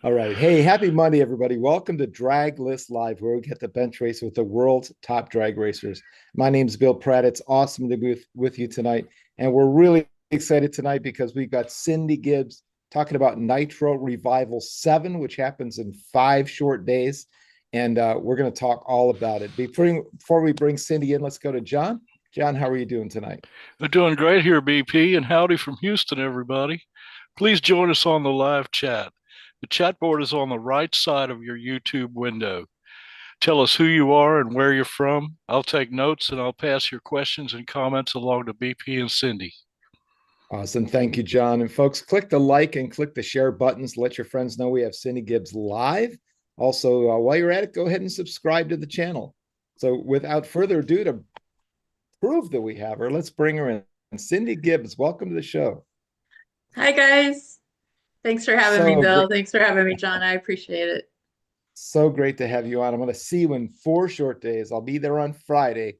All right. Hey, happy Monday, everybody. Welcome to Draglist Live, where we get the bench race with the world's top drag racers. My name is Bill Pratt. It's awesome to be with you tonight. And we're really excited tonight because we've got Cindy Gibbs talking about Nitro Revival 7, which happens in 5 short days. And we're going to talk all about it. Before we bring Cindy in, let's go to John. John, how are you doing tonight? We're doing great here, BP, and howdy from Houston, everybody. Please join us on the live chat. The chat board is on the right side of your YouTube window. Tell us who you are and where you're from. I'll take notes and I'll pass your questions and comments along to BP and Cindy. Awesome. Thank you, John. And folks, click the like and click the share buttons. Let your friends know we have Cindy Gibbs live. Also, while you're at it, go ahead and subscribe to the channel. So without further ado, to prove that we have her, let's bring her in. Cindy Gibbs, welcome to the show. Hi, guys. Thanks for having me, So Bill. great, Thanks for having me, John. I appreciate it. so great to have you on. I'm going to see you in 4 short days. I'll be there on Friday.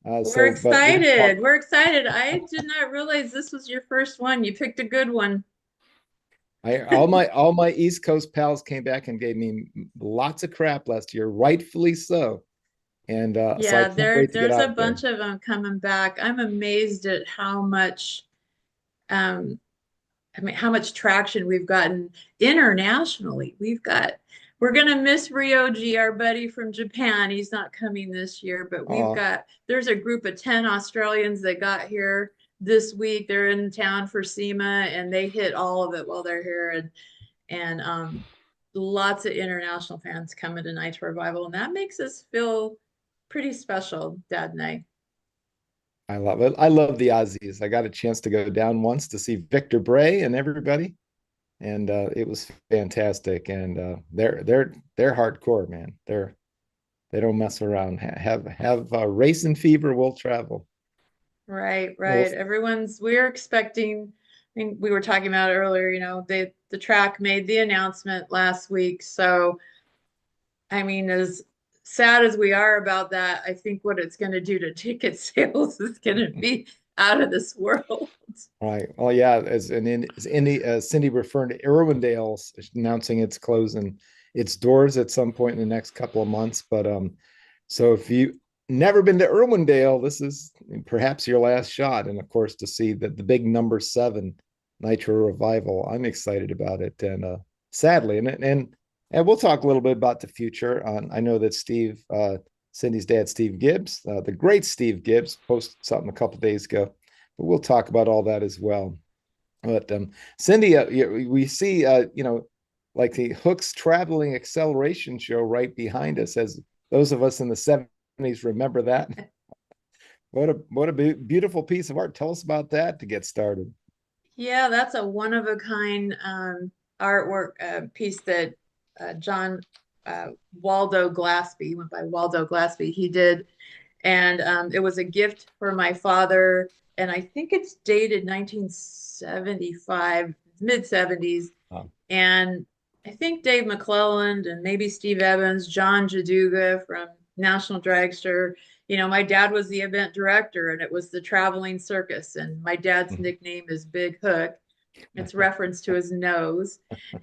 We're But we're going to talk. excited. We're excited. I did not realize this was your first one. You picked a good one. All my East Coast pals came back and gave me lots of crap last year, rightfully so. And so I Yeah, can't wait to get there's a out there. bunch of them coming back. I'm amazed at how much um how much traction we've gotten internationally. We're gonna miss Ryoji, our buddy from Japan. He's not coming this year, but Oh, there's a group of 10 Australians that got here this week. They're in town for SEMA and they hit all of it while they're here. And lots of international fans coming to Nitro Revival, and that makes us feel pretty special, Dad and I. I love it. I love the Aussies. I got a chance to go down once to see Victor Bray and everybody, and it was fantastic. And they're hardcore, man. They don't mess around. Have racing fever. Will travel. Right, Well, right. We're expecting, I think we were talking about it earlier, the track made the announcement last week. So, I mean, as sad as we are about that, I think what it's going to do to ticket sales is going to be out of this world. right. Well, yeah. As Cindy referring to Irwindale announcing it's closing its doors at some point in the next couple of months. But so if you never been to Irwindale, this is perhaps your last shot. And of course, to see that the big number 7 Nitro Revival, I'm excited about it. And sadly, and we'll talk a little bit about the future. I know that Cindy's dad, Steve Gibbs, the great Steve Gibbs, posted something a couple days ago. But we'll talk about all that as well. But Cindy, we see, like the Hook's traveling acceleration show right behind us, as those of us in the 70s remember that. What a beautiful piece of art. Tell us about that to get started. Yeah, that's a one of a kind artwork piece that John Waldo Glaspie, he went by Waldo Glaspie, he did. And it was a gift for my father. And I think it's dated 1975, mid 70s. Um, And I think Dave McClelland and maybe Steve Evans, John Jaduga from National Dragster. My dad was the event director and it was the traveling circus. And my dad's nickname is Big Hook. It's reference to his nose.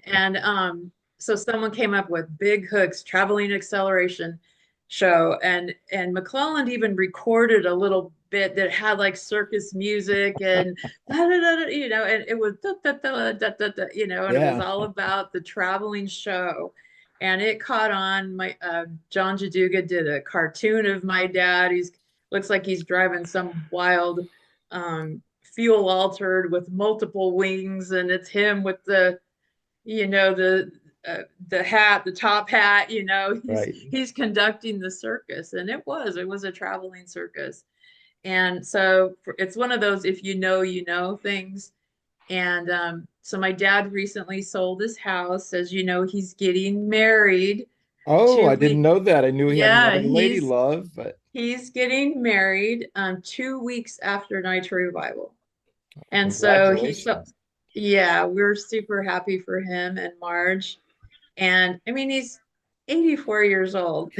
And so someone came up with Big Hook's traveling acceleration show. And McClelland even recorded a little bit that had like circus music and and it was and it was yeah, all about the traveling show. And it caught on. My John Jaduga did a cartoon of my dad. He's looks like he's driving some wild fuel altered with multiple wings, and it's him with the hat, the top hat. he's right. he's conducting the circus, and it was a traveling circus. And so it's one of those if you know things. And so my dad recently sold his house. As you know, he's getting married Oh, two I didn't week know that. I knew he had yeah another lady love, but he's getting married 2 weeks after Nitro Revival. And so congratulations. yeah, we're super happy for him and Marge. And I mean, he's 84 years old.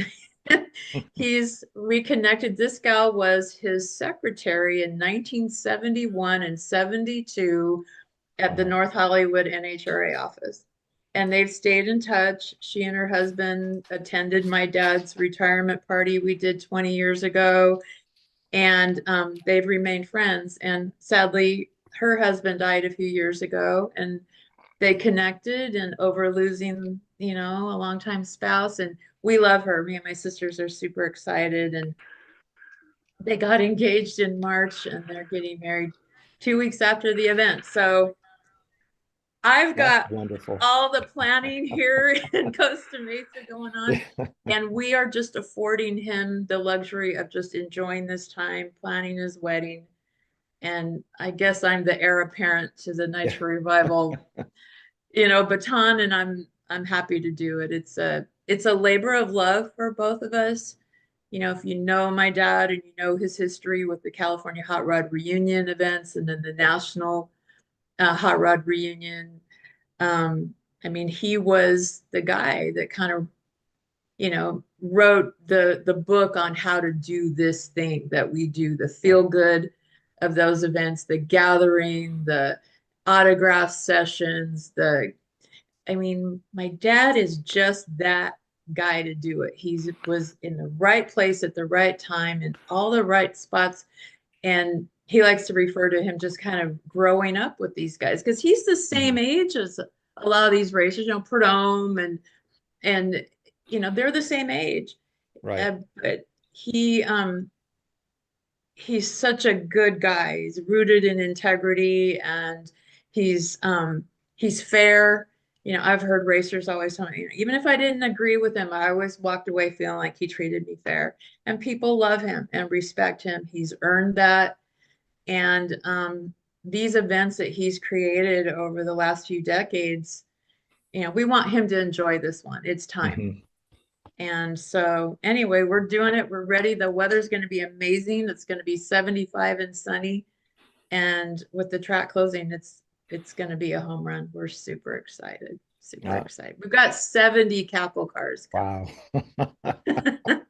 He's reconnected. This gal was his secretary in 1971 and 72 at the Wow. North Hollywood NHRA office. and they've stayed in touch. She and her husband attended my dad's retirement party we did 20 years ago, and they've remained friends. And sadly, her husband died a few years ago, and they connected and over losing, you know, a longtime spouse. And we love her. Me and my sisters are super excited. And they got engaged in March and they're getting married 2 weeks after the event. So I've That's got wonderful. all the planning here in Costa Mesa going on. And we are just affording him the luxury of just enjoying this time, planning his wedding. And I guess I'm the heir apparent to the Nitro Revival, you know, baton, and I'm happy to do it. It's a labor of love for both of us. You know, if you know my dad and you know his history with the California Hot Rod Reunion events and then the National Hot Rod Reunion, I mean, he was the guy that kind of, you know, wrote the book on how to do this thing that we do, the feel good of those events, the gathering, the autograph sessions, I mean, my dad is just that guy to do it. He was in the right place at the right time in all the right spots. And he likes to refer to him just kind of growing up with these guys because he's the same age as a lot of these racers, you know, Prudhomme and you know, they're the same age. Right. But he's such a good guy. He's rooted in integrity and he's he's fair. You know, I've heard racers always tell me, even if I didn't agree with him, I always walked away feeling like he treated me fair. And people love him and respect him. He's earned that. And these events that he's created over the last few decades, you know, we want him to enjoy this one. It's time. Mhm. And so anyway, we're doing it. We're ready. The weather's going to be amazing. It's going to be 75 and sunny. And with the track closing, it's going to be a home run. We're super excited. Super Ah, excited. We've got 70 capital cars wow. coming.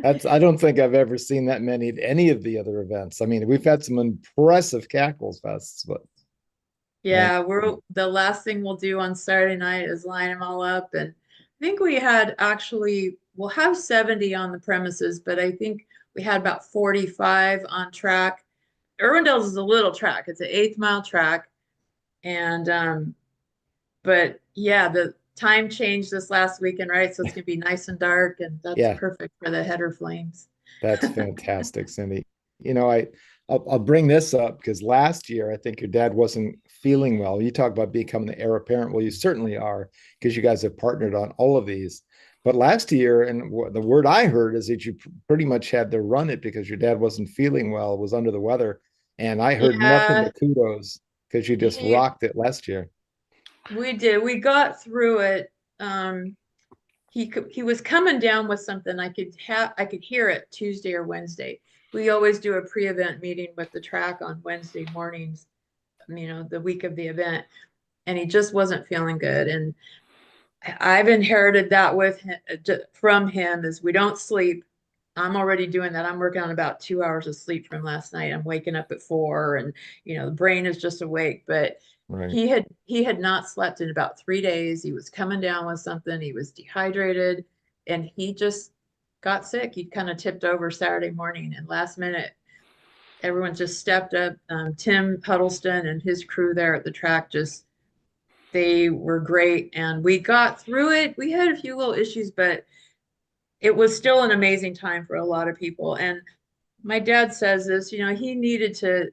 I don't think I've ever seen that many at any of the other events. I mean, we've had some impressive cackles fests, but Yeah, the last thing we'll do on Saturday night is line them all up. And I think we'll have 70 on the premises, but I think we had about 45 on track. Irwindale is a little track. It's an 8th mile track. And but yeah, the time changed this last weekend, right? So it's gonna be nice and dark, and that's yeah, perfect for the header flames. that's fantastic, Cindy. You know, I'll bring this up because last year I think your dad wasn't feeling well. You talk about becoming the heir apparent. Well, you certainly are because you guys have partnered on all of these. But last year, and the word I heard is that you pretty much had to run it because your dad wasn't feeling well, was under the weather, and I heard nothing Yeah, but kudos because you just he rocked it last year. we did. We got through it. He was coming down with something. I could hear it Tuesday or Wednesday. We always do a pre-event meeting with the track on Wednesday mornings, you know, the week of the event, and he just wasn't feeling good. And I've inherited that from him is we don't sleep. I'm already doing that. I'm working on about 2 hours of sleep from last night. I'm waking up at 4 and you know the brain is just awake. But Right. he had not slept in about 3 days. He was coming down with something. He was dehydrated and he just got sick. He kind of tipped over Saturday morning and last minute everyone just stepped up. Tim Huddleston and his crew there at the track just they were great and we got through it. We had a few little issues, but it was still an amazing time for a lot of people. And my dad says this, you know, he needed to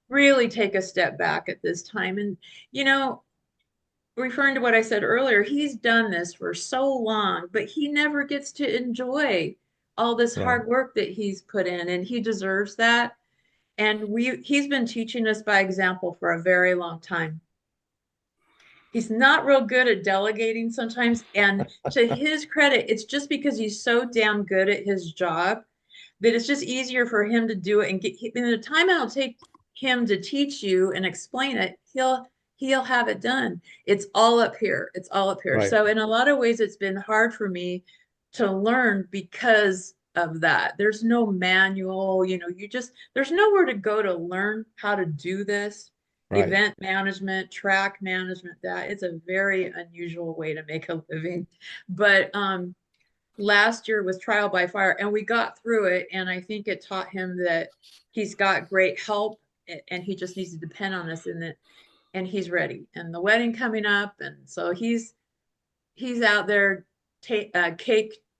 really take a step back at this time. And, you know, referring to what I said earlier, he's done this for so long, but he never gets to enjoy all this Right. hard work that he's put in, and he deserves that. And he's been teaching us by example for a very long time. He's not real good at delegating sometimes. And to his credit, it's just because he's so damn good at his job that it's just easier for him to do it and get in the time it'll take him to teach you and explain it, he'll have it done. It's all up here. It's all up here. Right. So in a lot of ways, it's been hard for me to learn because of that. There's no manual, you know, there's nowhere to go to learn how to do this. Right. event management, track management. That it's a very unusual way to make a living. But last year was trial by fire, and we got through it. And I think it taught him that he's got great help, and he just needs to depend on us in it. And he's ready. And the wedding coming up, and so he's out there cake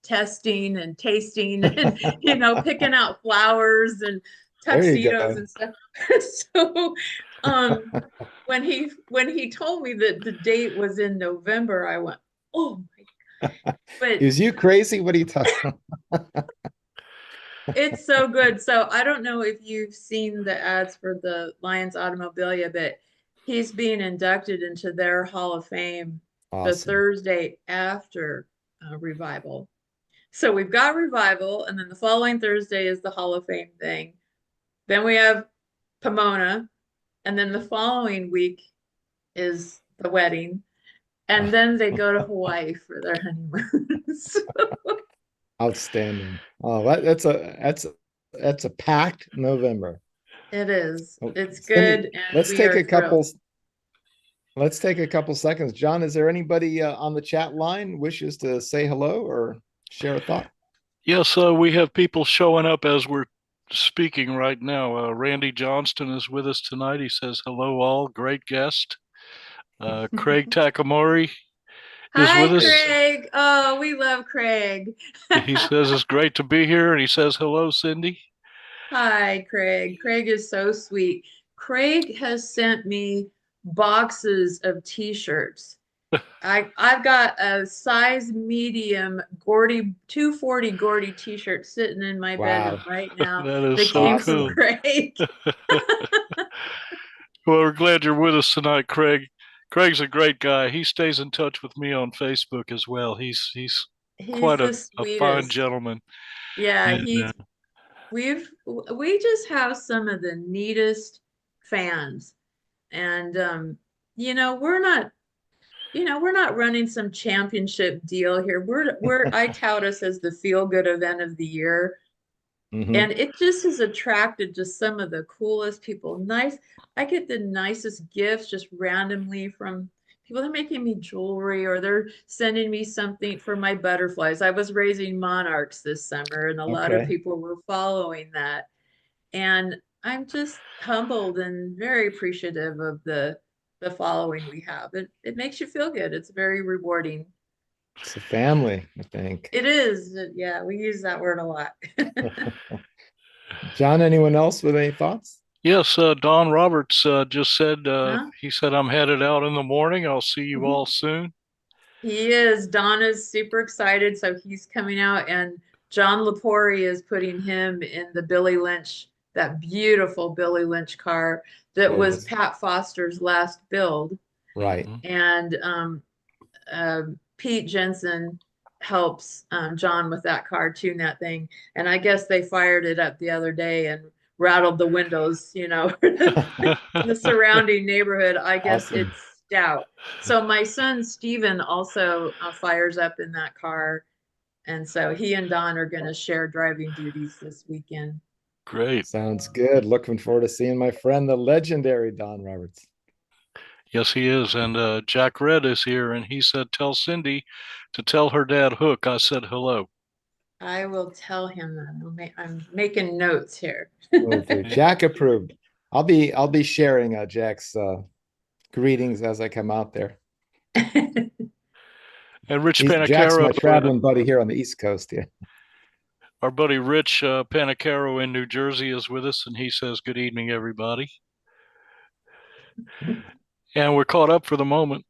testing and tasting and picking out flowers and There you tuxedos go. and stuff. So when he told me that the date was in November, I went, oh my God. But Is you crazy? What are you talking about? it's so good. So I don't know if you've seen the ads for the Lions Automobilia, but he's being inducted into their Hall of Fame the Awesome. Thursday after Revival. So we've got Revival, and then the following Thursday is the Hall of Fame thing. Then we have Pomona, and then the following week is the wedding. And then they go to Hawaii for their honeymoon. So Outstanding. Oh, that's a packed November. it is. Oh, It's Cindy, good, and let's we take are a couple. thrilled. Let's take a couple seconds. John, is there anybody on the chat line wishes to say hello or share a thought? Yes, we have people showing up as we're speaking right now. Randy Johnston is with us tonight. He says, hello, all. Great guest. Craig Takamori is Hi, with us. Craig. Oh, we love Craig. He says it's great to be here. And he says, hello, Cindy. Hi, Craig. Craig is so sweet. Craig has sent me boxes of t-shirts. I've got a size medium Gordy 240 Gordy t-shirt sitting in my bedroom Wow. right now That is that so came cool. from Craig. Well, we're glad you're with us tonight, Craig. Craig's a great guy. He stays in touch with me on Facebook as well. He's He's quite the a fine sweetest. gentleman. Yeah, And we just have some of the neatest fans. And we're not running some championship deal here. I tout us as the feel good event of the year. Mhm. And it just has attracted just some of the coolest people. Nice. I get the nicest gifts just randomly from people. They're making me jewelry, or they're sending me something for my butterflies. I was raising monarchs this summer, and a lot of Okay. people were following that. And I'm just humbled and very appreciative of the following we have. It makes you feel good. It's very rewarding. It's a family, I think. It is. Yeah, we use that word a lot. John, anyone else with any thoughts? yes, Don Roberts just said, Huh? he said, I'm headed out in the morning. I'll see you Mhm. all soon. He is. Don is super excited, so he's coming out, and John Lepori is putting him in the Billy Lynch, that beautiful Billy Lynch car that was Gorgeous. Pat Foster's last build. Right. Mhm. And Pete Jensen helps John with that car, tune that thing. And I guess they fired it up the other day and rattled the windows, the surrounding neighborhood. I guess Awesome. it's stout. So my son Steven also fires up in that car. And so he and Don are going to share driving duties this weekend. Great. Sounds good. Looking forward to seeing my friend, the legendary Don Roberts. Yes, he is. And Jack Red is here, and he said, tell Cindy to tell her dad Hook I said hello. I will tell him that. I'm making notes here. Will do. Jack approved. I'll be sharing Jack's greetings as I come out there. And Rich Jack's Panacaro, my traveling buddy here on the East Coast. Yeah. our buddy Rich Panacaro in New Jersey is with us, and he says, good evening, everybody. And we're caught up for the moment.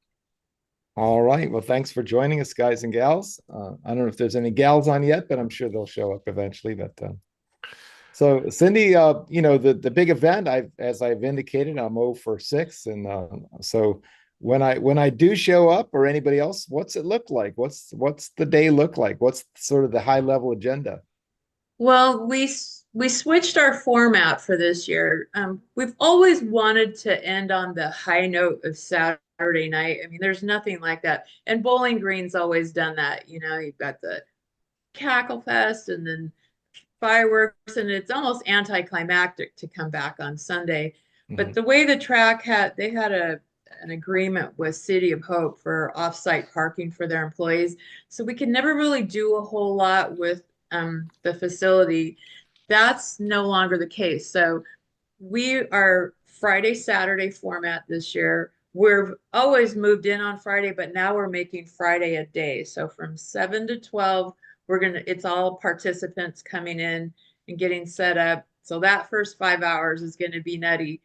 All right. Well, thanks for joining us, guys and gals. I don't know if there's any gals on yet, but I'm sure they'll show up eventually. But so Cindy, the big event, as I've indicated, I'm 0 for 6, and so when I do show up, or anybody else, what's it look like? What's the day look like? What's sort of the high level agenda? Well, we switched our format for this year. We've always wanted to end on the high note of Saturday night. I mean, there's nothing like that. And Bowling Green's always done that. You've got the Cackle Fest and then fireworks, and it's almost anticlimactic to come back on Sunday. But the way the track they had an agreement with City of Hope for offsite parking for their employees. So we could never really do a whole lot with the facility. That's no longer the case. So we are Friday, Saturday format this year. We're always moved in on Friday, but now we're making Friday a day. So from 7 to 12, it's all participants coming in and getting set up. So that first 5 hours is going to be nutty.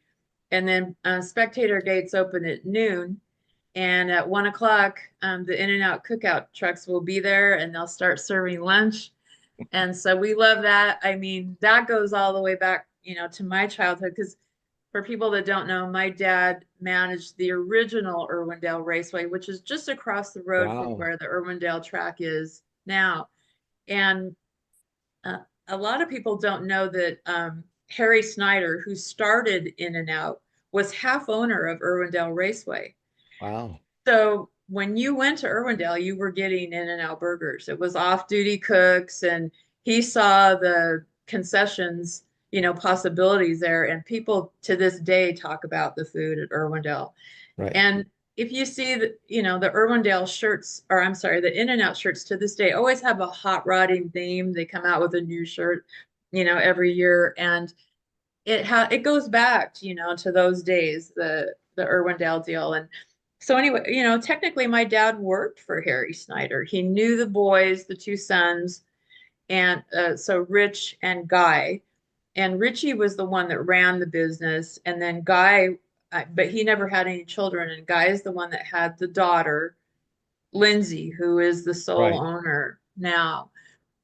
And then spectator gates open at noon. And at 1 o'clock, the In-N-Out cookout trucks will be there and they'll start serving lunch. And so we love that. I mean, that goes all the way back, to my childhood. Because for people that don't know, my dad managed the original Irwindale Raceway, which is just across the road from where the Irwindale track is now. And a lot of people don't know that Harry Snyder, who started In-N-Out, was half owner of Irwindale Raceway. Wow. So when you went to Irwindale, you were getting In-N-Out burgers. It was off-duty cooks, and he saw the concessions, possibilities there. And people to this day talk about the food at Irwindale. Right. And if you see the Irwindale shirts, or I'm sorry, the In-N-Out shirts to this day always have a hot rodding theme. They come out with a new shirt, every year. And it goes back, to those days, the Irwindale deal. And so anyway, technically my dad worked for Harry Snyder. He knew the boys, the two sons, and so Rich and Guy. And Richie was the one that ran the business. And then Guy, but he never had any children. And Guy is the one that had the daughter, Lindsay, who is the sole owner now.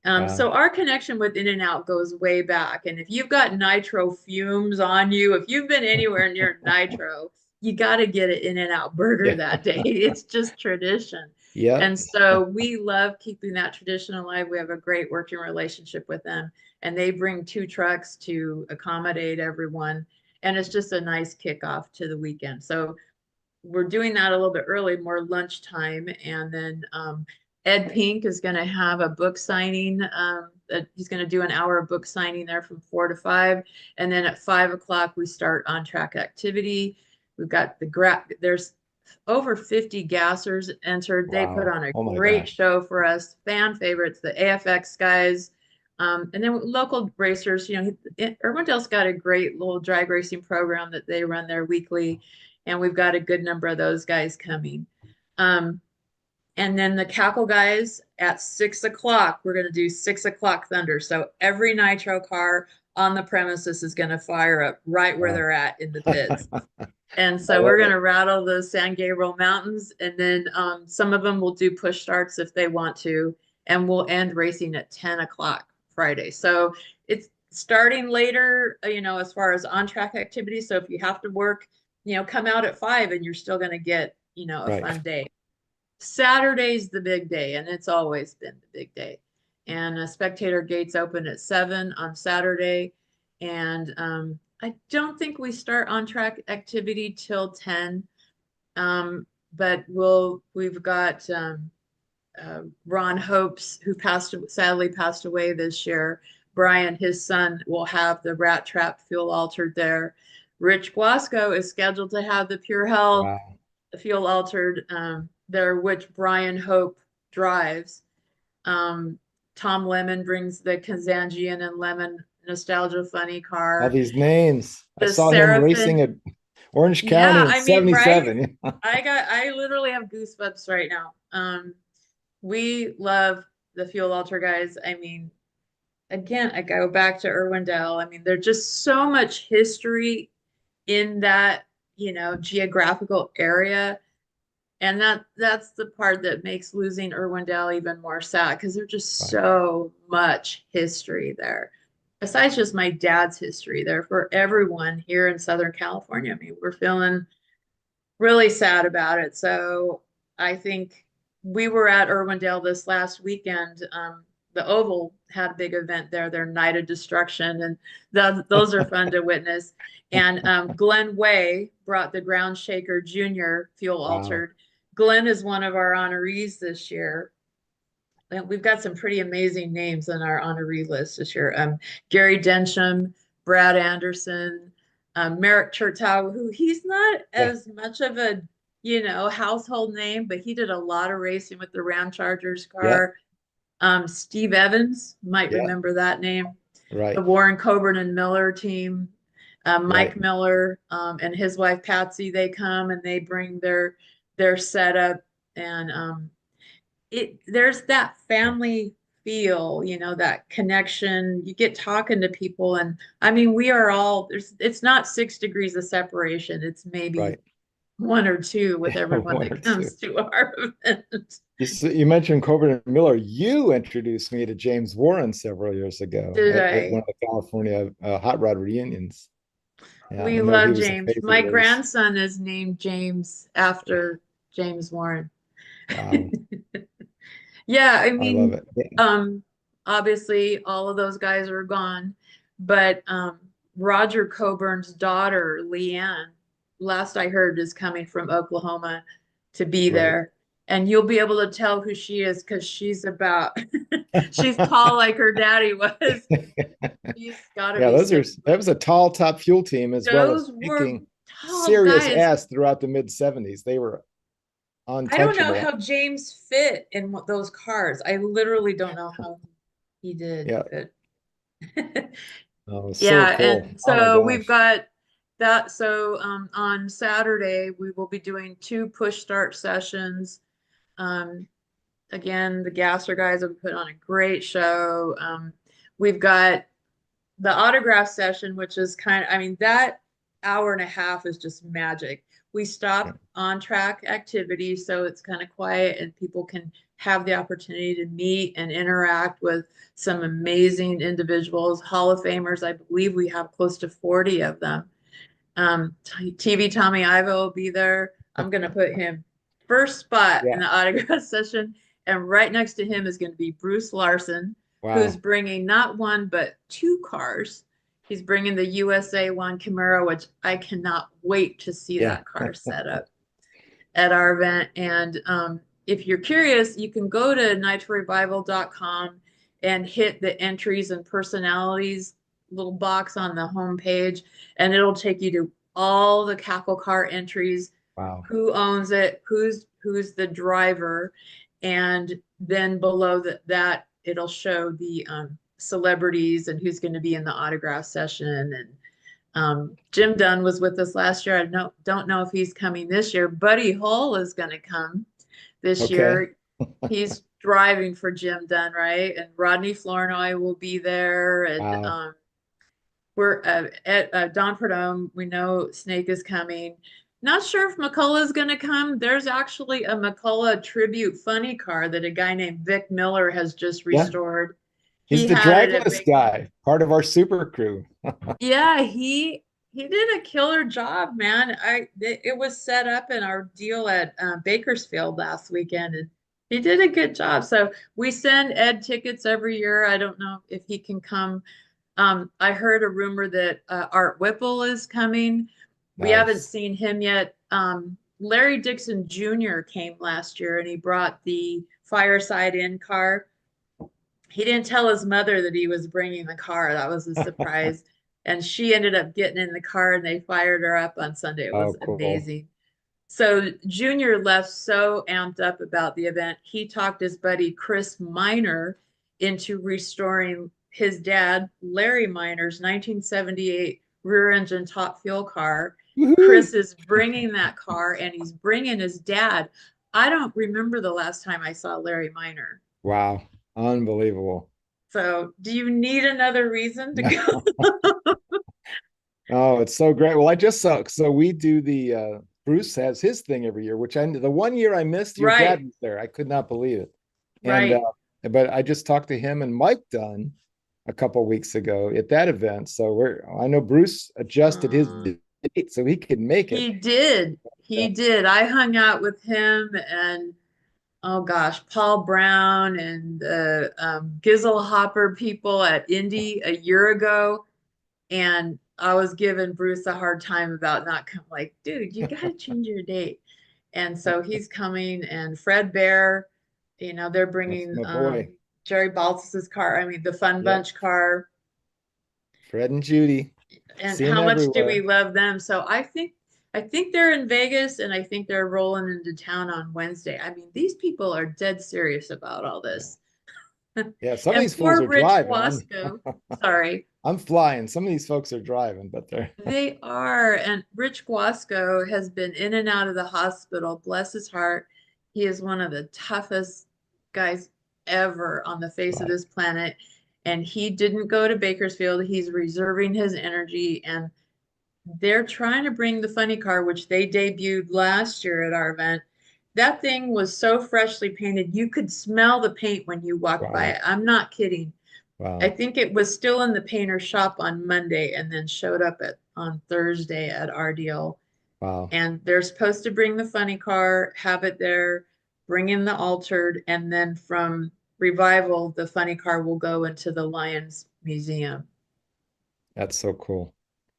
So our connection with In-N-Out goes way back. And if you've got nitro fumes on you, if you've been anywhere near nitro, you got to get an In-N-Out burger that day. It's just tradition. Yeah. And so we love keeping that tradition alive. We have a great working relationship with them. And they bring 2 trucks to accommodate everyone. And it's just a nice kickoff to the weekend. So we're doing that a little bit early, more lunchtime. And then Ed Pink is going to have a book signing. He's going to do an hour of book signing there from 4 to 5. And then at 5 o'clock, we start on-track activity. We've got there's over 50 gassers entered. They put on a great show for us. Fan favorites, the AFX guys. And then local racers, Irwindale's got a great little drag racing program that they run there weekly. And we've got a good number of those guys coming. And then the Cackle guys at 6 o'clock, we're going to do 6 o'clock Thunder. So every nitro car on the premises is going to fire up right where they're at in the pits. And so we're going to rattle the San Gabriel Mountains. And then some of them will do push starts if they want to. And we'll end racing at 10 o'clock Friday. So it's starting later, as far as on-track activity. So if you have to work, come out at 5 and you're still going to get, a fun day. Saturday's the big day, and it's always been the big day. And spectator gates open at 7 on Saturday. And I don't think we start on-track activity till 10. But we've got Ron Hopes, who sadly passed away this year. Brian, his son, will have the Rat Trap fuel altered there. Rich Guasco is scheduled to have the Pure Hell fuel altered there, which Brian Hope drives. Tom Lemon brings the Kazanjian and Lemon Nostalgia Funny car. All these names. I saw him racing at Orange County in 77. Right? I literally have goosebumps right now. We love the fuel alter guys. I mean, again, I go back to Irwindale. I mean, there's just so much history in that, geographical area. And that's the part that makes losing Irwindale even more sad, because there's just so much history there. Besides just my dad's history there for everyone here in Southern California. I mean, we're feeling really sad about it. So I think we were at Irwindale this last weekend. The Oval had a big event there, their Night of Destruction, and those are fun to witness. And Glenn Way brought the Ground Shaker Junior fuel altered. Glenn is one of our honorees this year. And we've got some pretty amazing names on our honoree list this year. Gary Densham, Brad Anderson, Merrick Chertow, who he's not as much of a, household name, but he did a lot of racing with the Ram Chargers car. Steve Evans, might remember that name. Right. The Warren Coburn and Miller team. Mike Right. Miller and his wife Patsy, they come and they bring their setup, and there's that family feel, that connection. You get talking to people, and I mean, we are all it's not 6 degrees of separation. It's maybe Right. 1 or 2 with everyone One or that comes to our event. You mentioned Coburn and Miller. You introduced me to James Warren several years ago Did at one I? of the California hot rod reunions. Yeah, We I know he love was a James. favorite My of yours. grandson is named James after James Warren. Wow, Yeah, I I love mean, it. Yeah. obviously all of those guys are gone, but Roger Coburn's daughter, Leanne, last I heard, is coming from Oklahoma to be Right. there. And you'll be able to tell who she is because she's she's tall like her daddy was. She's got to Yeah, be that was a tall top fuel team as well as Those were kicking tall serious guys. ass throughout the mid 70s. They were I don't know untouchable. how James fit in those cars. I literally don't know how he did. Yeah. But Oh, so yeah, cool. and Oh my so we've gosh. got that. So on Saturday we will be doing 2 push start sessions. Um, again, the Gasser guys have put on a great show. We've got the autograph session, which is I mean, that hour and a half is just magic. We stop on track activities, so it's kind of quiet and people can have the opportunity to meet and interact with some amazing individuals, Hall of Famers. I believe we have close to 40 of them. TV Tommy Ivo will be there. I'm going to put him first spot in Yeah. the autograph session. And right next to him is going to be Bruce Larson, who's Wow. bringing not 1, but 2 cars. He's bringing the USA 1 Camaro, which I cannot wait to see that car set up at our event. And if you're curious, you can go to nitrorevival.com and hit the entries and personalities little box on the homepage, and it'll take you to all the Cackle car entries. Wow. Who owns it, who's the driver, and then below that it'll show the celebrities and who's going to be in the autograph session. And Jim Dunn was with us last year. I don't know if he's coming this year. Buddy Hull is going to come this year. He's driving for Jim Dunn, right? And Rodney Flournoy will be there. And Wow. we're at Don Perdome. We know Snake is coming. Not sure if McCullough is going to come. There's actually a McCullough tribute funny car that a guy named Vic Miller has just restored. He's He the had it at Draglist guy, part of our super crew. Yeah, he did a killer job, man. It was set up in our deal at Bakersfield last weekend, and he did a good job. So we send Ed tickets every year. I don't know if he can come. I heard a rumor that Art Whipple is coming. We haven't Nice. seen him yet. Larry Dixon Jr. came last year, and he brought the Fireside Inn car. He didn't tell his mother that he was bringing the car. That was a surprise. And she ended up getting in the car and they fired her up on Sunday. It was Cool. amazing. So Junior left so amped up about the event. He talked his buddy Chris Miner into restoring his dad, Larry Miner's 1978 rear engine top fuel car. Chris is bringing that car and he's bringing his dad. I don't remember the last time I saw Larry Miner. Wow. Unbelievable. So do you need another reason to go? Oh, it's so great. Well, I just saw, so we do the Bruce has his thing every year, which the one year I missed, your dad was there. I could not believe it. And but I just talked to him and Mike Dunn a couple weeks ago at that event. So I know Bruce adjusted his date so he could make it. He did. He did. I hung out with him and oh gosh, Paul Brown and the Gizzle Hopper people at Indy a year ago. And I was giving Bruce a hard time about not coming. Like, dude, you got to change your date. And so he's coming, and Fred Bear, they're bringing Jerry Baltus's car. I mean, the Fun Bunch car. Fred and Judy. and See them how much do we everywhere. love them? So I think they're in Vegas, and I think they're rolling into town on Wednesday. I mean, these people are dead serious about all this. Yeah, some of And these fools poor are Rich driving. Wasco, sorry, I'm flying. Some of these folks are driving, but they're they are. And Rich Guasco has been in and out of the hospital. Bless his heart. He is one of the toughest guys ever on the face of right. this planet. And he didn't go to Bakersfield. He's reserving his energy. And they're trying to bring the funny car, which they debuted last year at our event. That thing was so freshly painted. You could smell the paint when you walked by Wow. it. I'm not kidding. I Wow. think it was still in the painter's shop on Monday and then showed up on Thursday at our deal. Wow. And they're supposed to bring the funny car, have it there, bring in the altered, and then from Revival, the funny car will go into the Lions Museum. That's so cool.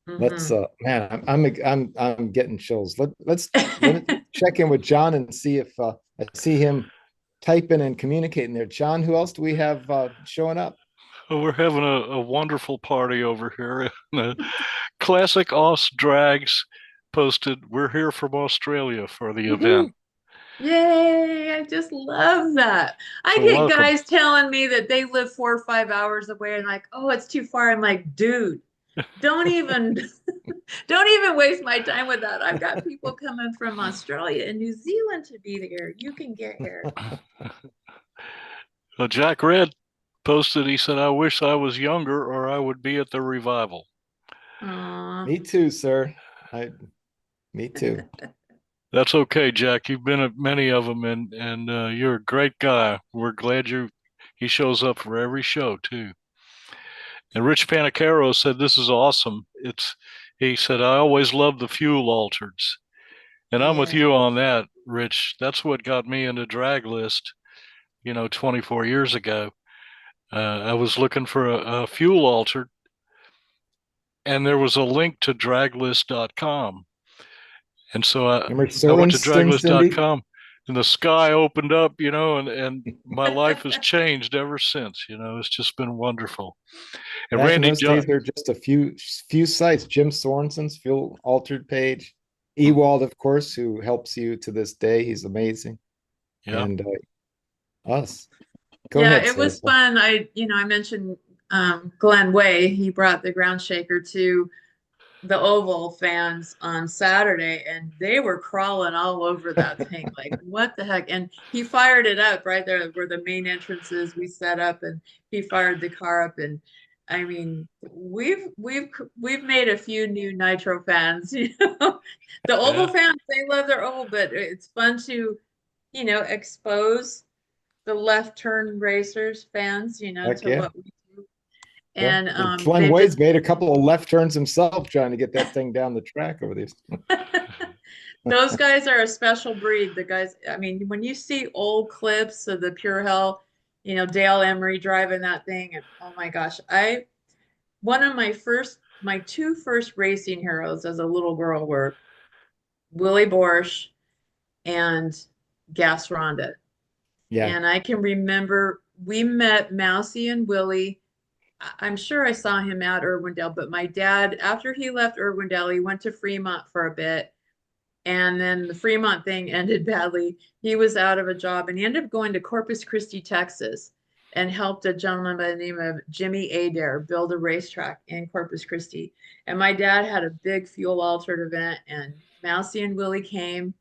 Let's Hmm man, I'm getting chills. Let me check in with John and see if I see him typing and communicating there. John, who else do we have showing up? Oh, we're having a wonderful party over here. Classic Aus Drags posted, "We're here from Australia for the event." Woohoo! Yay! I just love that. I So get welcome. guys telling me that they live 4 or 5 hours away and like, oh, it's too far. I'm like, dude, don't even don't even waste my time with that. I've got people coming from Australia and New Zealand to be here. You can get here. Jack Red posted, he said, "I wish I was younger or I would be at the revival." Aw. Me too, sir. I Me too. That's okay, Jack. You've been at many of them, and you're a great guy. We're glad he shows up for every show too. And Rich Panicaro said, "This is awesome." He said, "I always loved the fuel altereds." And I'm with Yeah. you on that, Rich. That's what got me into Draglist, 24 years ago. I was looking for a fuel altered, and there was a link to draglist.com. And so Remember I went to Sorensen, Cindy? draglist.com, and the sky opened up, and my life has changed ever since. It's just been wonderful. And Back in Randy those days, John, there were just a few sites. Jim Sorensen's fuel altered page, Ewald, of course, who helps you to this day. He's amazing. yeah, And us. Go Yeah, ahead, it was Sarah. fun. I mentioned Glenn Way. He brought the ground shaker to the Oval fans on Saturday, and they were crawling all over that thing. Like, what the heck? And he fired it up right there where the main entrance is. We set up, and he fired the car up. And I mean, we've made a few new Nitro fans. The Oval yeah, fans, they love their Oval, but it's fun to, expose the left turn racers fans, Heck to yeah. what we do. Yeah. And And Glenn they've Wade's just made a couple of left turns himself trying to get that thing down the track over these. those guys are a special breed. The guys, I mean, when you see old clips of the Pure Hell, Dale Emery driving that thing, and oh my gosh, one of my two first racing heroes as a little girl were Willie Borsch and Gas Ronda. Yeah. And I can remember we met Mousy and Willie. I'm sure I saw him at Irwindale, but my dad, after he left Irwindale, he went to Fremont for a bit. And then the Fremont thing ended badly. He was out of a job and he ended up going to Corpus Christi, Texas, and helped a gentleman by the name of Jimmy Adair build a racetrack in Corpus Christi. And my dad had a big fuel altered event, and Mousy and Willie came.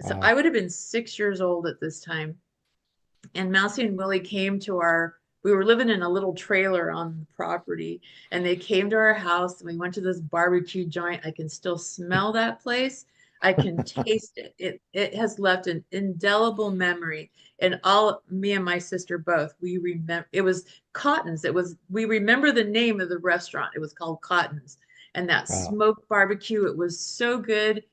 So I Wow. would have been 6 years old at this time. And Mousy and Willie came to we were living in a little trailer on the property, and they came to our house and we went to this barbecue joint. I can still smell that place. I can taste it. It has left an indelible memory. And all me and my sister both, we remember it was Cotton's. We remember the name of the restaurant. It was called Cotton's. And that Wow. smoked barbecue, it was so good.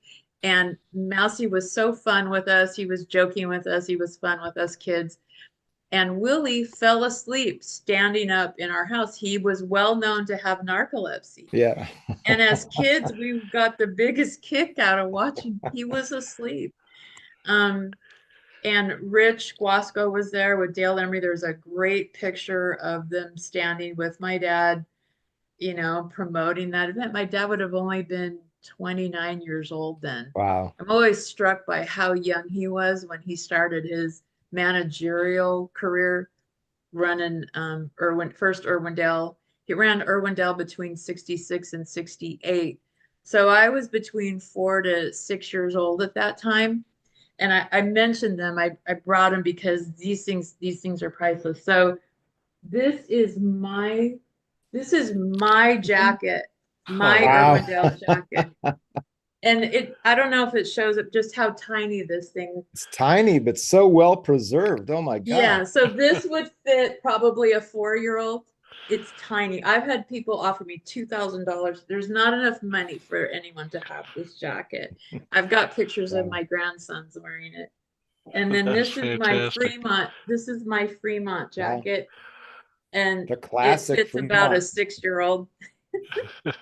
And Mousy was so fun with us. He was joking with us. He was fun with us kids. And Willie fell asleep standing up in our house. He was well known to have narcolepsy. Yeah. And as kids, we got the biggest kick out of watching. He was asleep. Um, and Rich Guasco was there with Dale Emery. There's a great picture of them standing with my dad. you know, promoting that event. My dad would have only been 29 years old then. Wow. I'm always struck by how young he was when he started his managerial career running Irwindale. He ran Irwindale between 66 and 68. So I was between 4 to 6 years old at that time. And I mentioned them. I brought them because these things are priceless. So this is my this is my jacket, my Oh, Wow. Irwindale jacket. And I don't know if it shows up just how tiny this thing. It's tiny, but so well preserved. Oh my Yeah, God. so this would fit probably a 4-year-old. It's tiny. I've had people offer me $2,000. There's not enough money for anyone to have this jacket. I've got pictures of Wow. my grandsons wearing it. And then that's this is my fantastic. Fremont. This is my Fremont Wow. jacket. And The it classic fits about a Fremont. 6-year-old. That's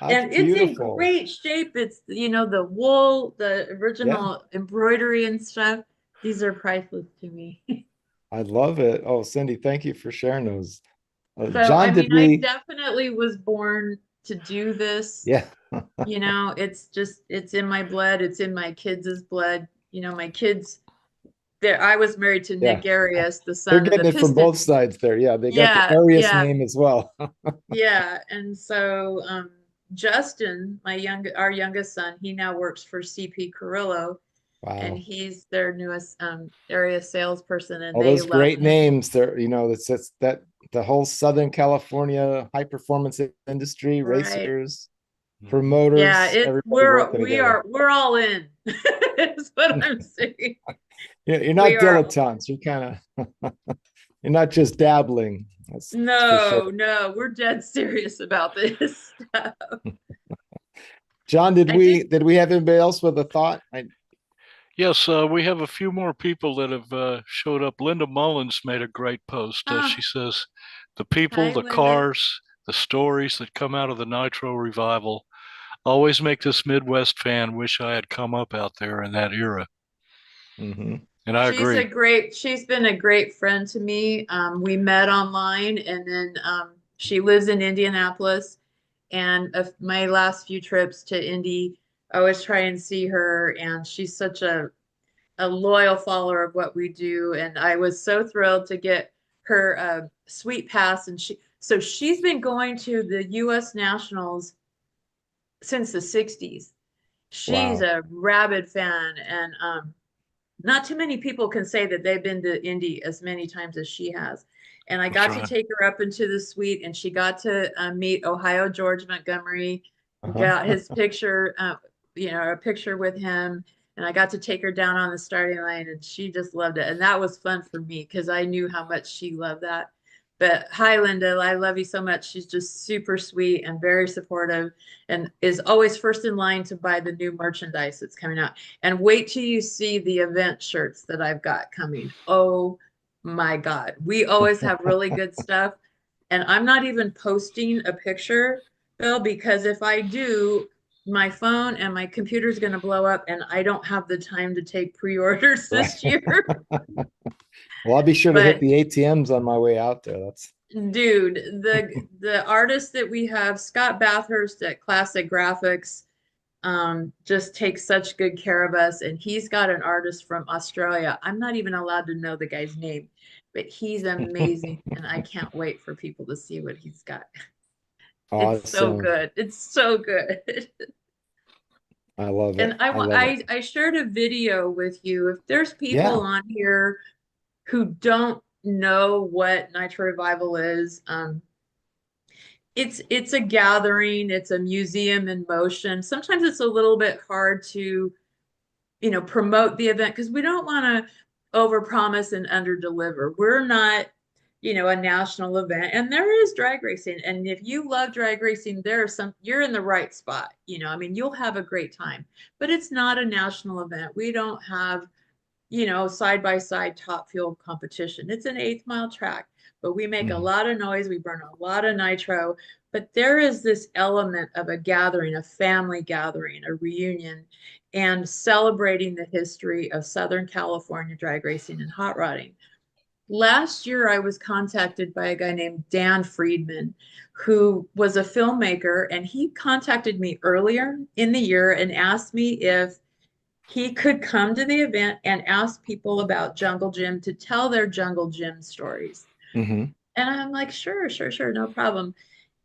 And it's in beautiful. great shape. It's, you know, the wool, the Yeah, original embroidery and stuff. These are priceless to me. I love it. Oh, Cindy, thank you for sharing those. So, I John, did mean, I we? definitely was born to do this. Yeah. You know, it's in my blood. It's in my kids' blood. You know, my kids, there, I was married to Yeah. Nick Arias, the They're son of the getting it from both Pistons. sides there. Yeah, they got the Yeah, Arias yeah, name as well. yeah. And so, Justin, our youngest son, he now works for CP Carrillo, and Wow. he's their newest area salesperson, and All they those love great him. names there, that's that the whole Southern California high performance industry, Right. racers, Mhm. Yeah, promoters, everybody working together. we're all in. Is what I'm saying. Yeah, you're We not are all in. dilettantes. You're kind of you're not just dabbling. That's for sure. No, no, we're dead serious about this stuff. John, I did. did we have anybody else with a thought? Yes, we have a few more people that have showed up. Linda Mullins made a great post. She Ah, says, the people, hi, the Linda. cars, the stories that come out of the Nitro Revival always make this Midwest fan wish I had come up out there in that era. Mhm. And I agree. She's been a great friend to me. We met online, and then she lives in Indianapolis. And of my last few trips to Indy, I always try and see her, and she's such a loyal follower of what we do. And I was so thrilled to get her suite pass. And she's been going to the U.S. Nationals since the 60s. She's Wow. a rabid fan, and not too many people can say that they've been to Indy as many times as she has. And I That's got to right. take her up into the suite, and she got to meet Ohio George Montgomery, Uh-huh. got his picture, a picture with him. And I got to take her down on the starting line, and she just loved it. And that was fun for me because I knew how much she loved that. But hi, Linda. I love you so much. She's just super sweet and very supportive, and is always first in line to buy the new merchandise that's coming out. And wait till you see the event shirts that I've got coming. Oh my God. We always have really good stuff. And I'm not even posting a picture, Bill, because if I do, my phone and my computer is going to blow up, and I don't have the time to take pre-orders Right. this year. Well, I'll be sure to hit But the ATMs on my way out there. That's dude, the artist that we have, Scott Bathurst at Classic Graphics, just takes such good care of us. And he's got an artist from Australia. I'm not even allowed to know the guy's name, but he's amazing. And I can't wait for people to see what he's got. It's so awesome. good. It's so good. I love And it. I love it. I shared a video with you. If there's people Yeah. on here who don't know what Nitro Revival is, it's a gathering, it's a museum in motion. Sometimes it's a little bit hard to, promote the event because we don't want to overpromise and underdeliver. We're not, a national event, and there is drag racing. And if you love drag racing, you're in the right spot. I mean, you'll have a great time, but it's not a national event. We don't have, side by side top fuel competition. It's an 8th mile track, but we make a Mhm. lot of noise. We burn a lot of nitro, but there is this element of a gathering, a family gathering, a reunion, and celebrating the history of Southern California drag racing and hot rodding. last year I was contacted by a guy named Dan Friedman, who was a filmmaker, and he contacted me earlier in the year and asked me if he could come to the event and ask people about Jungle Gym to tell their Jungle Gym stories. Mm-hmm. And I'm like, sure, sure, sure, no problem.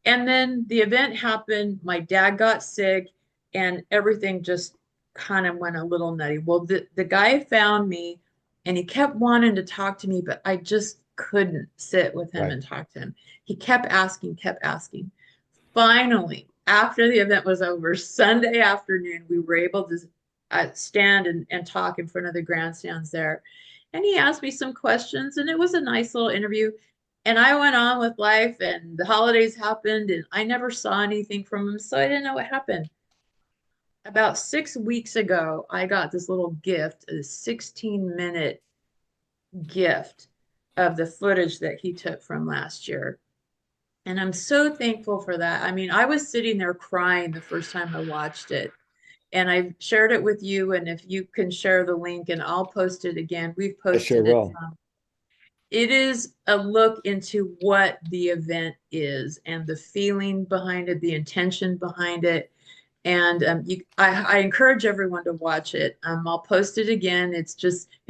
And then the event happened. My dad got sick, and everything just kind of went a little nutty. Well, the guy found me, and he kept wanting to talk to me, but I just couldn't sit with him Right. and talk to him. He kept asking, kept asking. Finally, after the event was over, Sunday afternoon, we were able to stand and talk in front of the grandstands there. And he asked me some questions, and it was a nice little interview. And I went on with life, and the holidays happened, and I never saw anything from him, so I didn't know what happened. About 6 weeks ago, I got this little gift, a 16-minute gift of the footage that he took from last year. And I'm so thankful for that. I mean, I was sitting there crying the first time I watched it. And I shared it with you. And if you can share the link, and I'll post it again. We've I sure posted it will. some. It is a look into what the event is and the feeling behind it, the intention behind it. And I encourage everyone to watch it. I'll post it again. It's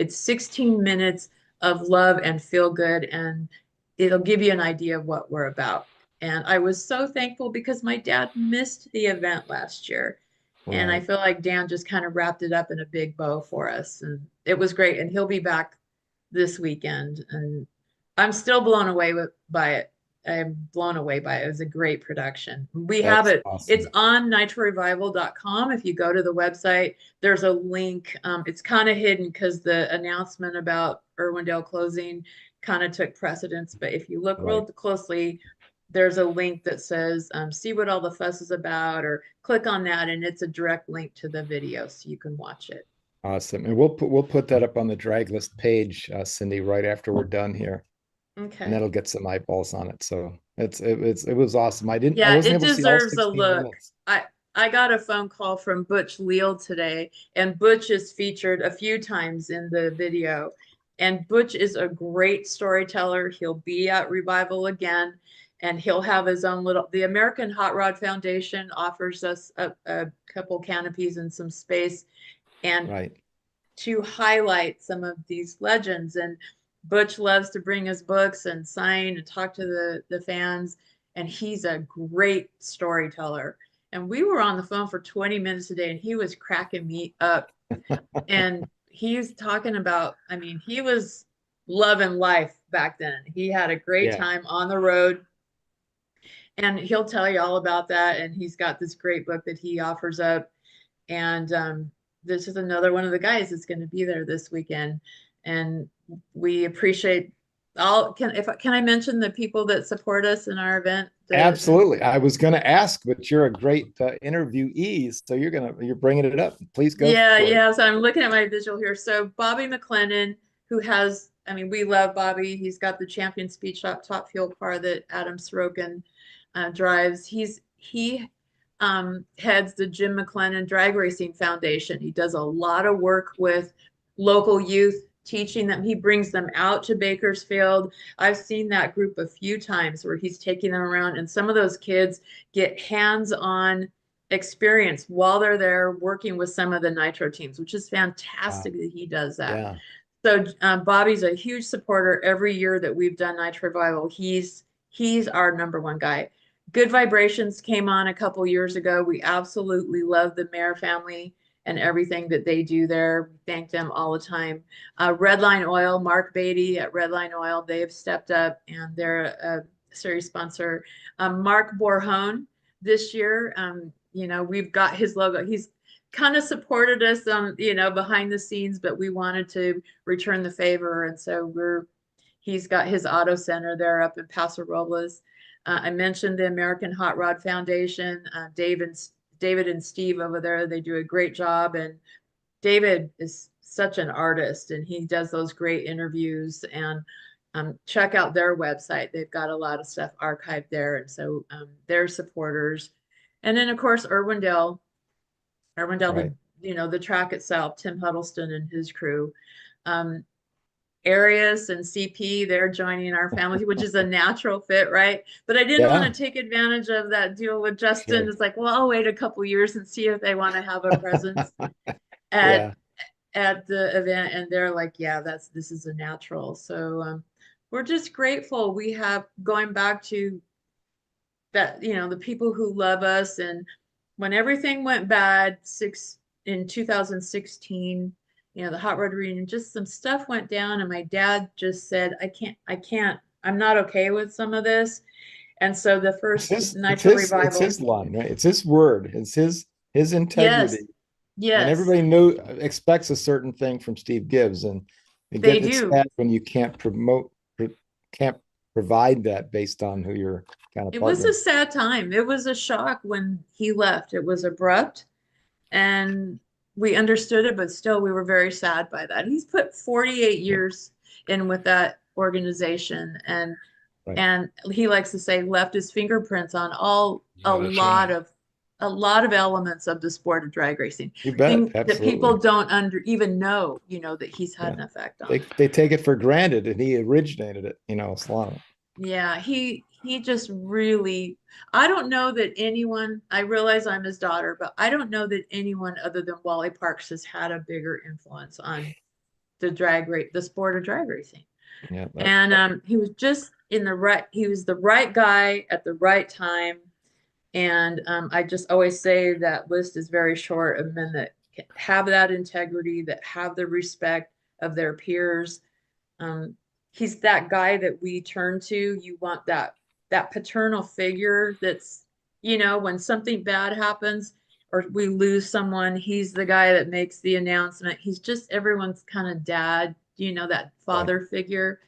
16 minutes of love and feel good, and it'll give you an idea of what we're about. And I was so thankful because my dad missed the event last year. And I Right. feel like Dan just kind of wrapped it up in a big bow for us. And it was great. And he'll be back this weekend. And I'm still blown away by it. I'm blown away by it. It was a great production. We have That's it. It's awesome. on nitrorevival.com. If you go to the website, there's a link. It's kind of hidden because the announcement about Irwindale closing kind of took precedence. But if you look real Right. closely, there's a link that says, see what all the fuss is about, or click on that, and it's a direct link to the video so you can watch it. Awesome. And we'll put that up on the Draglist page, Cindy, right after we're done here. And Okay. that'll get some eyeballs on it. So it was awesome. I Yeah, wasn't it able to see all deserves a 16 look. minutes. I got a phone call from Butch Leal today, and Butch is featured a few times in the video. And Butch is a great storyteller. He'll be at Revival again, and he'll have his own little. The American Hot Rod Foundation offers us a couple canopies and some space, and Right. to highlight some of these legends. And Butch loves to bring his books and sign and talk to the fans. And he's a great storyteller. And we were on the phone for 20 minutes today, and he was cracking me up. And he's talking about, I mean, he was loving life back then. He had a great Yeah. time on the road. And he'll tell you all about that. And he's got this great book that he offers up. And this is another one of the guys that's going to be there this weekend. And we appreciate all. Can I mention the people that support us in our event? Absolutely. I was going to ask, but you're a great interviewee, so you're bringing it up. Please go Yeah, for it. yeah. So I'm looking at my visual here. So Bobby McLennan, who has, I mean, we love Bobby. He's got the Champion Speed Shop Top Fuel car that Adam Sorokin drives. He heads the Jim McLennan Drag Racing Foundation. He does a lot of work with local youth, teaching them. He brings them out to Bakersfield. I've seen that group a few times where he's taking them around, and some of those kids get hands-on experience while they're there working with some of the Nitro teams, which is fantastic that he does that. Yeah. So Bobby's a huge supporter every year that we've done Nitro Revival. He's our number one guy. Good Vibrations came on a couple years ago. We absolutely love the Mayer family and everything that they do there. We thank them all the time. Redline Oil, Mark Beatty at Redline Oil, they've stepped up and they're a series sponsor. Mark Borhone this year, we've got his logo. He's kind of supported us behind the scenes, but we wanted to return the favor. And so he's got his auto center there up in Paso Robles. I mentioned the American Hot Rod Foundation. David and Steve over there, they do a great job. And David is such an artist, and he does those great interviews. And check out their website. They've got a lot of stuff archived there. And so they're supporters. And then, of course, Irwindale, Right. the track itself, Tim Huddleston and his crew. Um, Arius and CP, they're joining our family, which is a natural fit, right? But I didn't Yeah, want to take advantage of that deal with Justin. sure. It's like, well, I'll wait a couple years and see if they want to have a presence at Yeah. the event. And they're like, yeah, this is a natural. So we're just grateful. We have going back to that, the people who love us. And when everything went bad in 2016, the hot rod reunion, just some stuff went down, and my dad just said, I can't, I'm not okay with some of this. And so the It's first his, Nitro it's Revival, his line, right? It's his word. It's his yes, integrity. And yes, everybody expects a certain thing from Steve Gibbs. And they it's do. sad when you can't provide that based on who your kind of It was partner. a sad time. It was a shock when he left. It was abrupt, and we understood it, but still we were very sad by that. He's put 48 Yeah, years in with that organization, and right. and he likes to say left his fingerprints on all a Yeah, that's lot right. of a lot of elements of the sport of drag racing. You bet. Things that people Absolutely. don't even know, that he's had Yeah. an effect on. They take it for granted, and he originated it, Solano. Yeah, he just really, I don't know that anyone, I realize I'm his daughter, but I don't know that anyone other than Wally Parks has had a bigger influence on the sport of drag racing. Yeah, And he was just he was the right guy at the right time. And I just always say that list is very short of men that have that integrity, that have the respect of their peers. Um, he's that guy that we turn to. You want that paternal figure that's, when something bad happens or we lose someone, he's the guy that makes the announcement. He's just everyone's kind of dad, that right. father figure.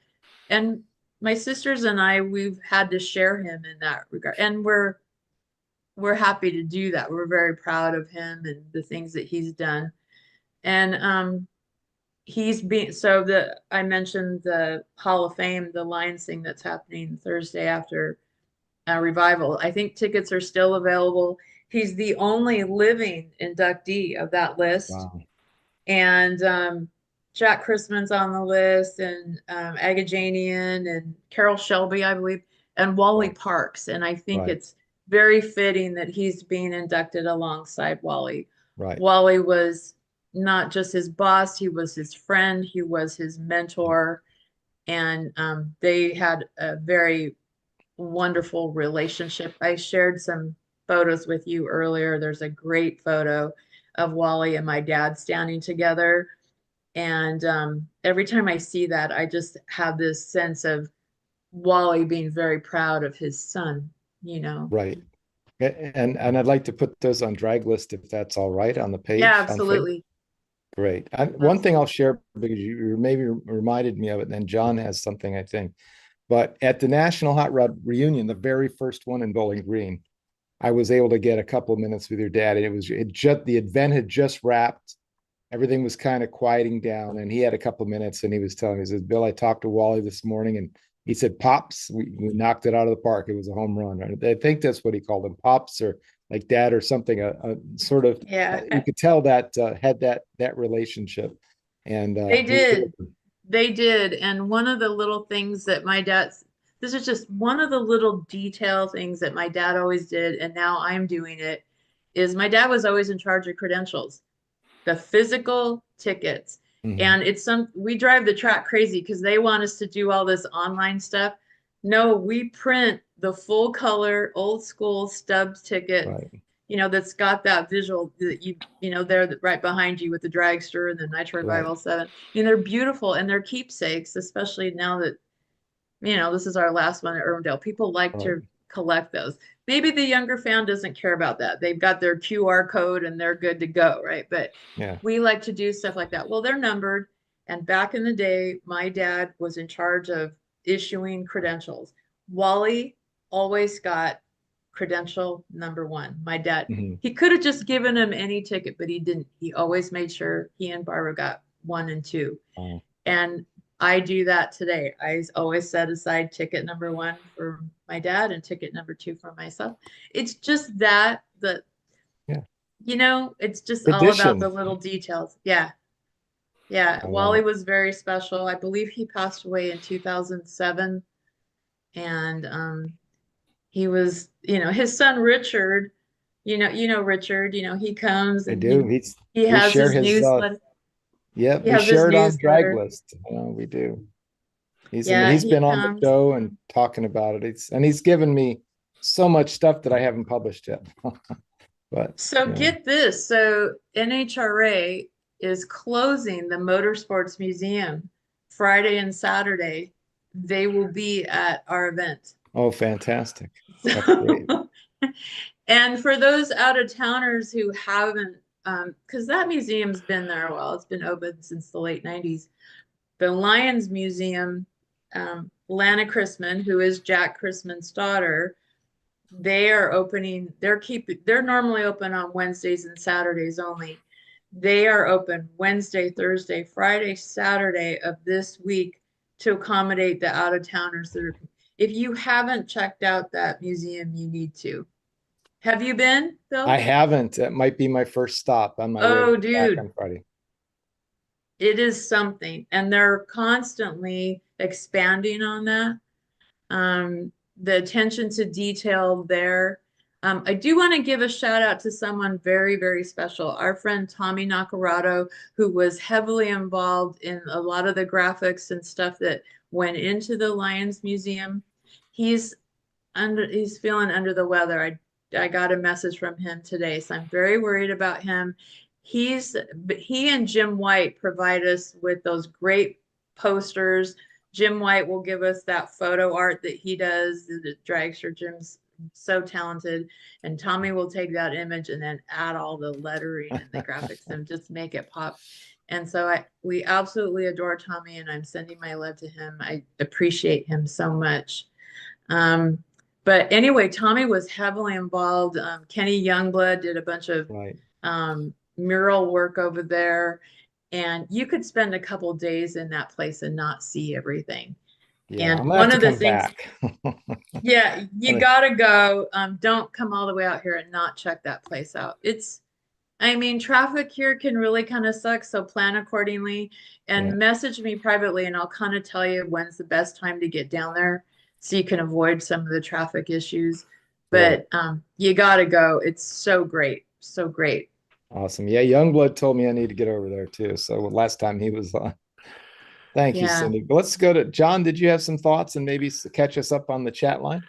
And my sisters and I, we've had to share him in that regard. And we're happy to do that. We're very proud of him and the things that he's done. And he's been so the I mentioned the Hall of Fame, the Lions thing that's happening Thursday after Revival. I think tickets are still available. He's the only living inductee of that list, Wow. and Jack Christman's on the list, and Agajanian and Carol Shelby, I believe, and Wally Right. Parks. And I think Right. it's very fitting that he's being inducted alongside Wally. Right. Wally was not just his boss, he was his friend, he was his mentor, and they had a very wonderful relationship. I shared some photos with you earlier. There's a great photo of Wally and my dad standing together. And every time I see that, I just have this sense of Wally being very proud of his son. Right. And I'd like to put those on Draglist if that's all right on the Yeah, page on Facebook. absolutely. Great. One thing I'll Absolutely. share because you maybe reminded me of it, and then John has something, I think. But at the National Hot Rod Reunion, the very first one in Bowling Green, I was able to get a couple of minutes with your dad. And the event had just wrapped. Everything was kind of quieting down, and he had a couple of minutes, and he was telling me, he says, Bill, I talked to Wally this morning, and he said, Pops, we knocked it out of the park. It was a home run. Right? I think that's what he called them, Pops, or like dad or something, a sort of, Yeah, you could tell that had that relationship. And they did. They did. And one of the little things that this is just one of the little detail things that my dad always did, and now I'm doing it, is my dad was always in charge of credentials, the physical tickets. Mhm. And we drive the track crazy because they want us to do all this online stuff. No, we print the full color, old school stubs ticket, Right, that's got that visual that they're right behind you with the dragster and the Nitro right, Revival 7. They're beautiful and they're keepsakes, especially now that, this is our last one at Irwindale. People like right. to collect those. Maybe the younger fan doesn't care about that. They've got their QR code and they're good to go, right? But Yeah. we like to do stuff like that. Well, they're numbered. And back in the day, my dad was in charge of issuing credentials. Wally always got credential number one. My dad, Mhm. he could have just given him any ticket, but he didn't. He always made sure he and Barbara got one and two. Wow. And I do that today. I always set aside ticket number one for my dad and ticket number two for myself. It's just Yeah. it's just all about the Tradition. little details. Yeah. Yeah, Uh, Wally was very special. I believe he passed away in 2007. And he was, his son Richard, Richard, he comes I and do. he We has share his his newsletter. yep, He we has his share it on newsletter. Draglist. We do. Yeah, He's he been on the comes. show and talking about it. He's given me so much stuff that I haven't published yet. But So get this. So NHRA is closing the Motorsports Museum Friday and Saturday. They will be at our event. oh, fantastic. That's great. So, and for those out of towners who haven't, because that museum's been there a while, it's been open since the late 90s. The Lions Museum, Lana Chrisman, who is Jack Chrisman's daughter, they are opening, they're normally open on Wednesdays and Saturdays only. They are open Wednesday, Thursday, Friday, Saturday of this week to accommodate the out of towners that are. If you haven't checked out that museum, you need to. Have you been, I Bill? haven't. It might be my first stop on my way Oh, back dude, on Friday. it is something. And they're constantly expanding on that. The attention to detail there. I do want to give a shout out to someone very, very special. Our friend Tommy Nacarado, who was heavily involved in a lot of the graphics and stuff that went into the Lions Museum. He's feeling under the weather. I got a message from him today, so I'm very worried about him. He and Jim White provide us with those great posters. Jim White will give us that photo art that he does. The dragster Jim's so talented, and Tommy will take that image and then add all the lettering and the graphics and just make it pop. And so we absolutely adore Tommy, and I'm sending my love to him. I appreciate him so much. But anyway, Tommy was heavily involved. Kenny Youngblood did a bunch of Right. mural work over there, and you could spend a couple days in that place and not see everything. Yeah, And I'm gonna have one to of the come things, back. yeah, you gotta go. Don't come all the way out here and not check that place out. I mean, traffic here can really kind of suck, so plan accordingly and Yeah. message me privately, and I'll kind of tell you when's the best time to get down there so you can avoid some of the traffic issues. Right. But you gotta go. It's so great. So great. Awesome. Yeah, Youngblood told me I need to get over there too. So last time he was on. Thank you, Yeah. Cindy. But let's go to John. Did you have some thoughts and maybe catch us up on the chat line?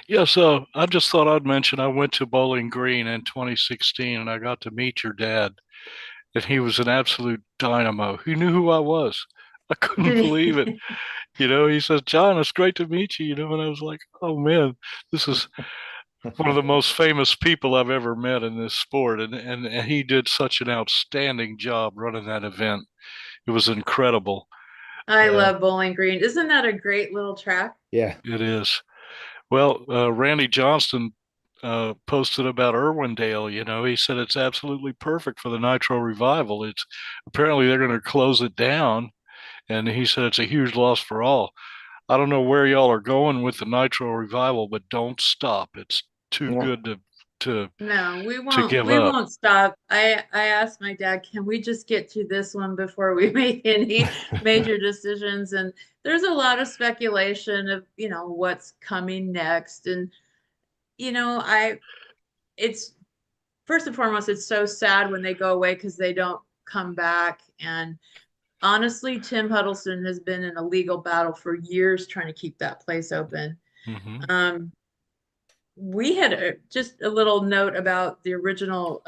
Yeah, so I just thought I'd mention I went to Bowling Green in 2016 and I got to meet your dad, and he was an absolute dynamo. He knew who I was. I couldn't Did believe it. he? He says, John, it's great to meet you, and I was like, oh man, this is one of the most famous people I've ever met in this sport. And he did such an outstanding job running that event. It was incredible. I love Bowling Green. Isn't that a great little track? Yeah. It is. Well, Randy Johnston posted about Irwindale. He said it's absolutely perfect for the Nitro Revival. It's apparently they're going to close it down, and he said it's a huge loss for all. I don't know where y'all are going with the Nitro Revival, but don't stop. It's too No. good to No, give we up. won't stop. I asked my dad, can we just get to this one before we make any major decisions? And there's a lot of speculation of, what's coming next. And, it's first and foremost, it's so sad when they go away because they don't come back. And honestly, Tim Huddleston has been in a legal battle for years trying to keep that place open. Mm-hmm. We had just a little note about the original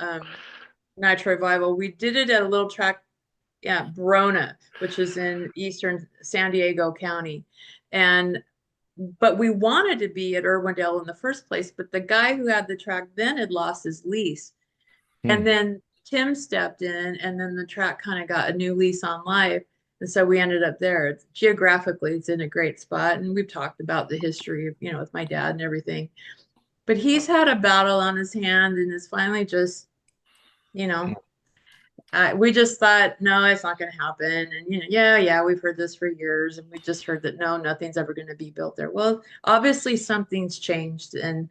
Nitro Revival. We did it at a little track, yeah, Verona, which is in eastern San Diego County. But we wanted to be at Irwindale in the first place, but the guy who had the track then had lost his lease. And then Tim stepped in, and then the track kind of got a new lease on life. And so we ended up there. Geographically, it's in a great spot. And we've talked about the history of, with my dad and everything. But he's had a battle on his hand and is finally just, we just thought, no, it's not going to happen. And, yeah, we've heard this for years. And we just heard that, no, nothing's ever going to be built there. Well, obviously something's changed. And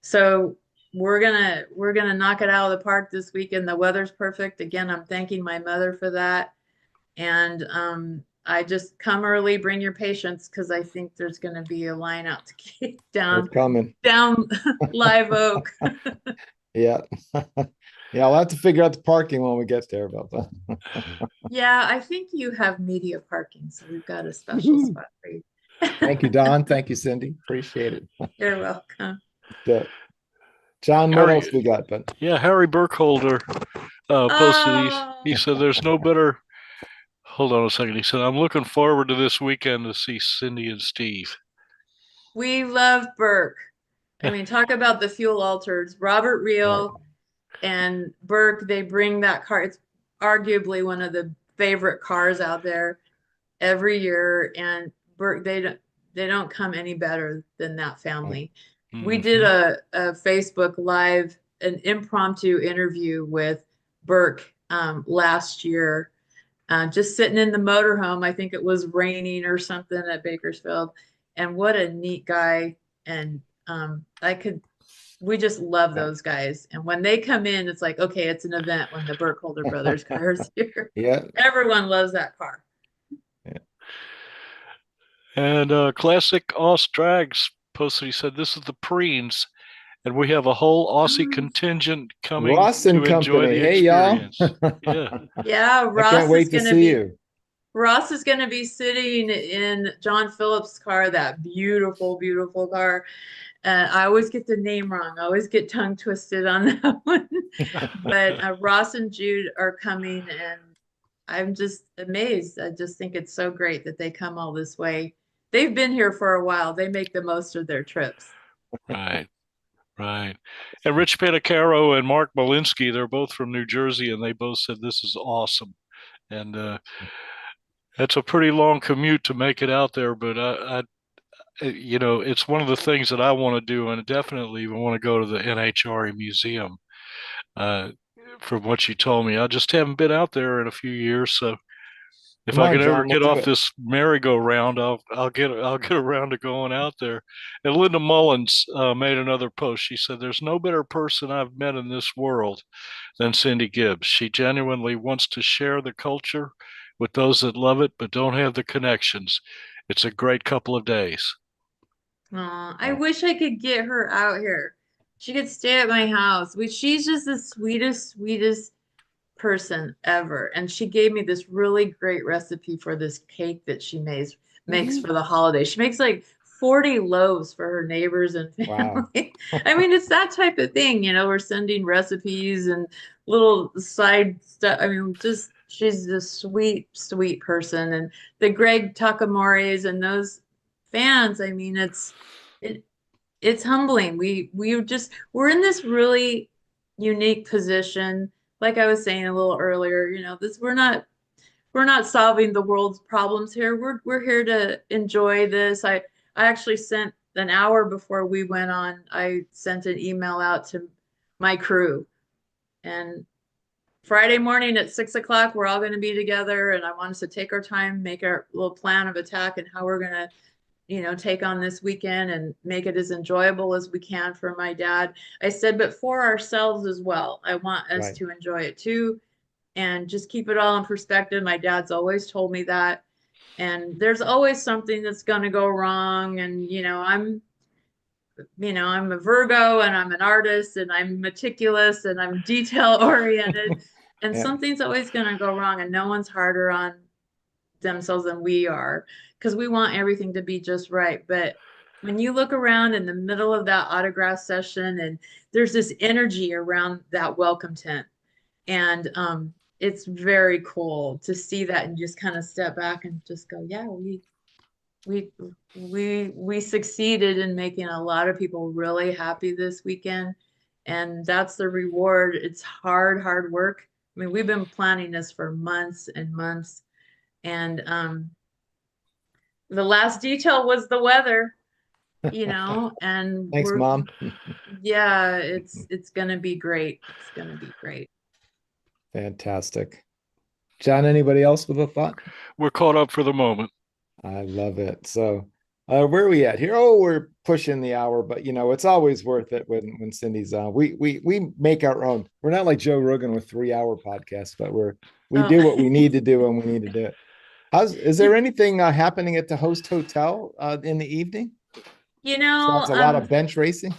so we're gonna knock it out of the park this weekend. The weather's perfect. Again, I'm thanking my mother for that. And I just come early, bring your patience, because I think there's going to be a line out to get We're down coming. Live Oak. Yeah. Yeah, I'll have to figure out the parking when we get there, but Yeah, I think you have media parking, so we've got a special spot for you. thank you, Don. Thank you, Cindy. Appreciate it. You're welcome. John, what else Harry, we got? But yeah, Harry Burkholder posted these. He Oh, said, "There's no better." Hold on a second. He said, "I'm looking forward to this weekend to see Cindy and Steve." we love Burke. I mean, talk about the fuel alters. Robert right. Reel and Burke, they bring that car. It's arguably one of the favorite cars out there every year. And Burke, they don't come any better than that family. We did Mm-hmm. a Facebook Live, an impromptu interview with Burke last year, just sitting in the motorhome. I think it was raining or something at Bakersfield. And what a neat guy. And we just love Yeah. those guys. And when they come in, it's like, okay, it's an event when the Burkholder brothers cars here. Yeah. Everyone loves that car. Yeah. And Classic Oz Drags posted. He said, "This is the preens, and we have a whole Aussie contingent coming Ross and to enjoy Company. the Hey, y'all. experience." Yeah. Yeah, I can't wait to see you. Ross is gonna be sitting in John Phillips' car, that beautiful, beautiful car. I always get the name wrong. I always get tongue twisted on that one. But Ross and Jude are coming, and I'm just amazed. I just think it's so great that they come all this way. They've been here for a while. They make the most of their trips. Right. Right. And Rich Panicaro and Mark Malinsky, they're both from New Jersey, and they both said this is awesome. And it's a pretty long commute to make it out there, but it's one of the things that I want to do, and definitely want to go to the NHRE museum. Uh, from what you told me, I just haven't been out there in a few years, so if Come I on, can ever John, we'll get do off it. this merry-go-round, I'll get around to going out there. And Linda Mullins made another post. She said, "There's no better person I've met in this world than Cindy Gibbs. She genuinely wants to share the culture with those that love it but don't have the connections. It's a great couple of days." I wish I could get her out here. She could stay at my house. She's just the sweetest, sweetest person ever. And she gave me this really great recipe for this cake that she makes Mhm. for the holiday. She makes like 40 loaves for her neighbors and Wow. family. I mean, it's that type of thing, we're sending recipes and little side stuff. I mean, just she's a sweet, sweet person. And the Greg Takamores and those fans, I mean, it it's humbling. We're in this really unique position. Like I was saying a little earlier, this we're not solving the world's problems here. We're here to enjoy this. I actually sent an hour before we went on, I sent an email out to my crew. And Friday morning at 6 o'clock, we're all going to be together, and I want us to take our time, make our little plan of attack and how we're going to take on this weekend and make it as enjoyable as we can for my dad. I said, but for ourselves as well. I want us Right. to enjoy it too, and just keep it all in perspective. My dad's always told me that. And there's always something that's going to go wrong. And, I'm a Virgo and I'm an artist and I'm meticulous and I'm detail oriented. And Yeah. something's always going to go wrong, and no one's harder on themselves than we are, because we want everything to be just right. But when you look around in the middle of that autograph session, and there's this energy around that welcome tent, and it's very cool to see that and just kind of step back and just go, yeah, we we succeeded in making a lot of people really happy this weekend. And that's the reward. It's hard work. I mean, we've been planning this for months and months. And the last detail was the weather, and Thanks, Mom. yeah, it's gonna be great. It's gonna be great. Fantastic. John, anybody else with a thought? We're caught up for the moment. I love it. So Where are we at here? Oh, we're pushing the hour, but you know, it's always worth it when Cindy's on. We make our own. We're not like Joe Rogan with 3 hour podcasts, but we Oh, do what we need to do when we need to do it. Is there anything happening at the host hotel in the evening? you Besides know, a lot of bench racing?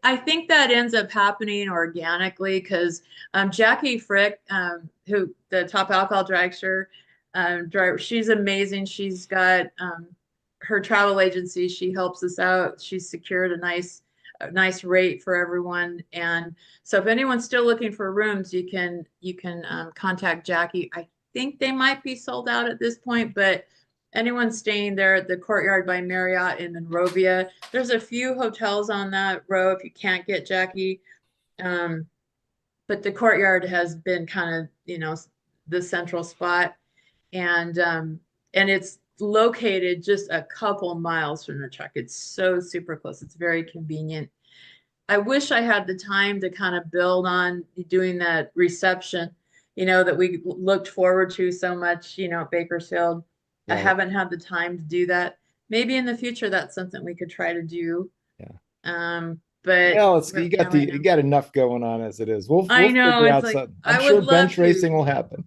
I think that ends up happening organically because Jackie Frick, who the top alcohol dragster driver, she's amazing. She's got her travel agency. She helps us out. She's secured a nice rate for everyone. And so if anyone's still looking for rooms, you can contact Jackie. I think they might be sold out at this point, but anyone staying there at the Courtyard by Marriott in Monrovia, there's a few hotels on that row if you can't get Jackie. Um, but the Courtyard has been kind of, the central spot. And it's located just a couple miles from the truck. It's so super close. It's very convenient. I wish I had the time to kind of build on doing that reception, that we looked forward to so much, at Bakersfield. I Right. haven't had the time to do that. Maybe in the future that's something we could try to do. Yeah. But Well, right, yeah, right you now. got enough going on as it is. I We'll know figure it's out like something. I'm I would sure love bench to. racing will happen.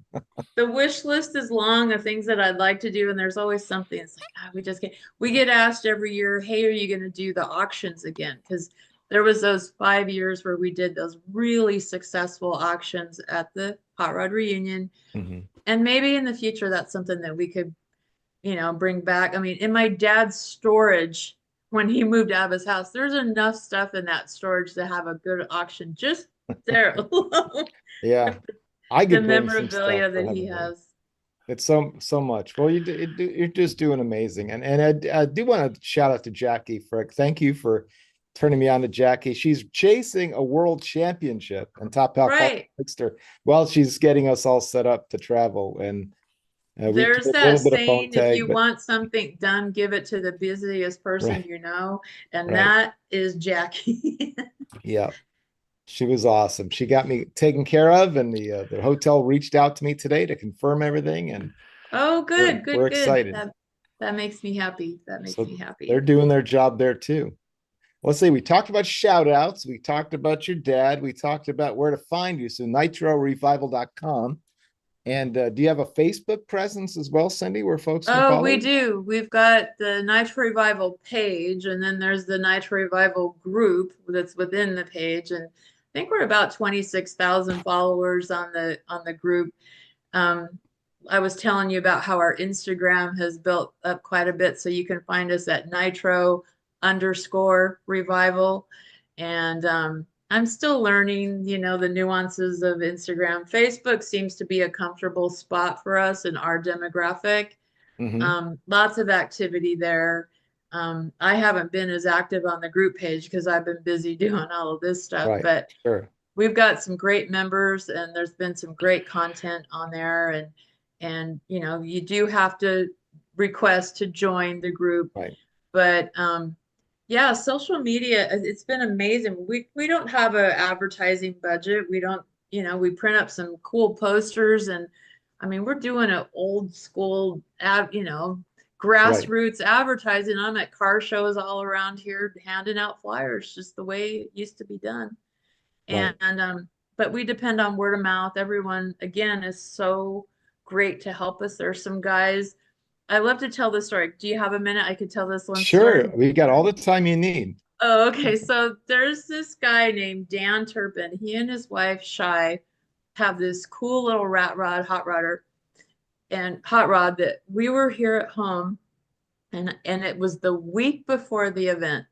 The wish list is long of things that I'd like to do, and there's always something. It's like, we just can't. We get asked every year, hey, are you going to do the auctions again? Because there was those 5 years where we did those really successful auctions at the Hot Rod Reunion. Mhm. And maybe in the future, that's something that we could, bring back. I mean, in my dad's storage, when he moved out of his house, there's enough stuff in that storage to have a good auction just there alone. Yeah, I The could bring some stuff memorabilia for that he heaven's sake. has. It's so much. Well, you're just doing amazing, and I do want to shout out to Jackie Frick. Thank you for turning me on to Jackie. She's chasing a world championship and top alcohol Right. mixer while she's getting us all set up to travel. And we There's played a that little bit of phone saying, if tag, you but want something done, give it to the busiest person right, you know. And right, that is Jackie. yeah. She was awesome. She got me taken care of, and the hotel reached out to me today to confirm everything, and Oh, good, we're good, good. excited. That makes me happy. That makes So me they're happy. doing their job there too. Let's see, we talked about shout outs. We talked about your dad. We talked about where to find you. So nitrorevival.com. And do you have a Facebook presence as well, Cindy, where folks can Oh, follow we you? do. We've got the Nitro Revival page, and then there's the Nitro Revival group that's within the page. And I think we're about 26,000 followers on the group. Um, I was telling you about how our Instagram has built up quite a bit, so you can find us at Nitro_Revival. And I'm still learning, the nuances of Instagram. Facebook seems to be a comfortable spot for us in our demographic. Hmm. Lots of activity there. I haven't been as active on the group page because I've been busy doing all of this stuff, Right. but Sure. we've got some great members and there's been some great content on there. And you do have to request to join the group. Right. But yeah, social media, it's been amazing. We don't have an advertising budget. We don't, we print up some cool posters, and I mean, we're doing an old school Right. grassroots advertising. I'm at car shows all around here handing out flyers, just the way it used to be done. And Right. but we depend on word of mouth. Everyone again is so great to help us. There's some guys. I love to tell this story. Do you have a minute? I could tell this one Sure. story. We got all the time you need. Oh, okay. So there's this guy named Dan Turpin. He and his wife Shy have this cool little hot rod that we were here at home, and it was the week before the event.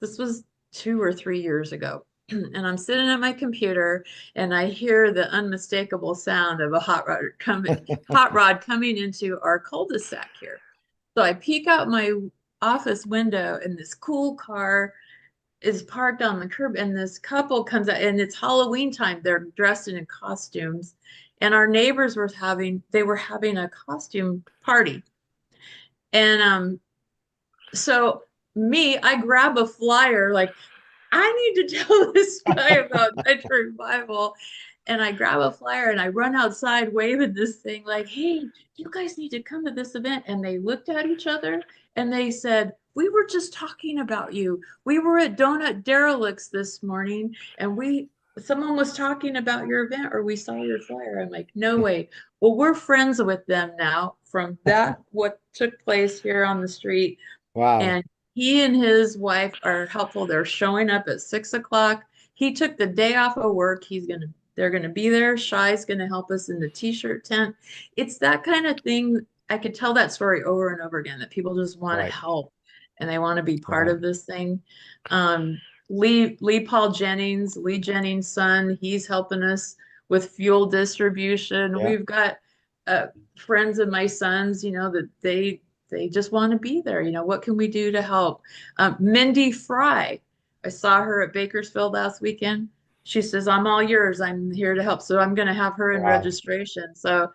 This was 2 or 3 years ago. And I'm sitting at my computer and I hear the unmistakable sound of a hot rod coming into our cul-de-sac here. So I peek out my office window and this cool car is parked on the curb, and this couple comes out, and it's Halloween time. They're dressed in costumes, and our neighbors they were having a costume party. And so I grab a flyer, like, I need to tell this guy about Nitro Revival. And I grab a flyer and I run outside waving this thing like, hey, you guys need to come to this event. And they looked at each other And they said, we were just talking about you. We were at Donut Derelicts this morning and someone was talking about your event or we saw your flyer. I'm like, no way. Well, we're friends with them now from what took place here on the street. Wow. And he and his wife are helpful. They're showing up at 6 o'clock. He took the day off of work. They're gonna be there. Shy's gonna help us in the t-shirt tent. It's that kind of thing. I could tell that story over and over again that people just want to help and they want to be part of this thing. Lee Jennings' son, he's helping us with fuel distribution. Yeah. We've got friends of my sons, that they just want to be there. What can we do to help? Mindy Fry, I saw her at Bakersfield last weekend. She says, I'm all yours. I'm here to help. So I'm going to have her in registration. So,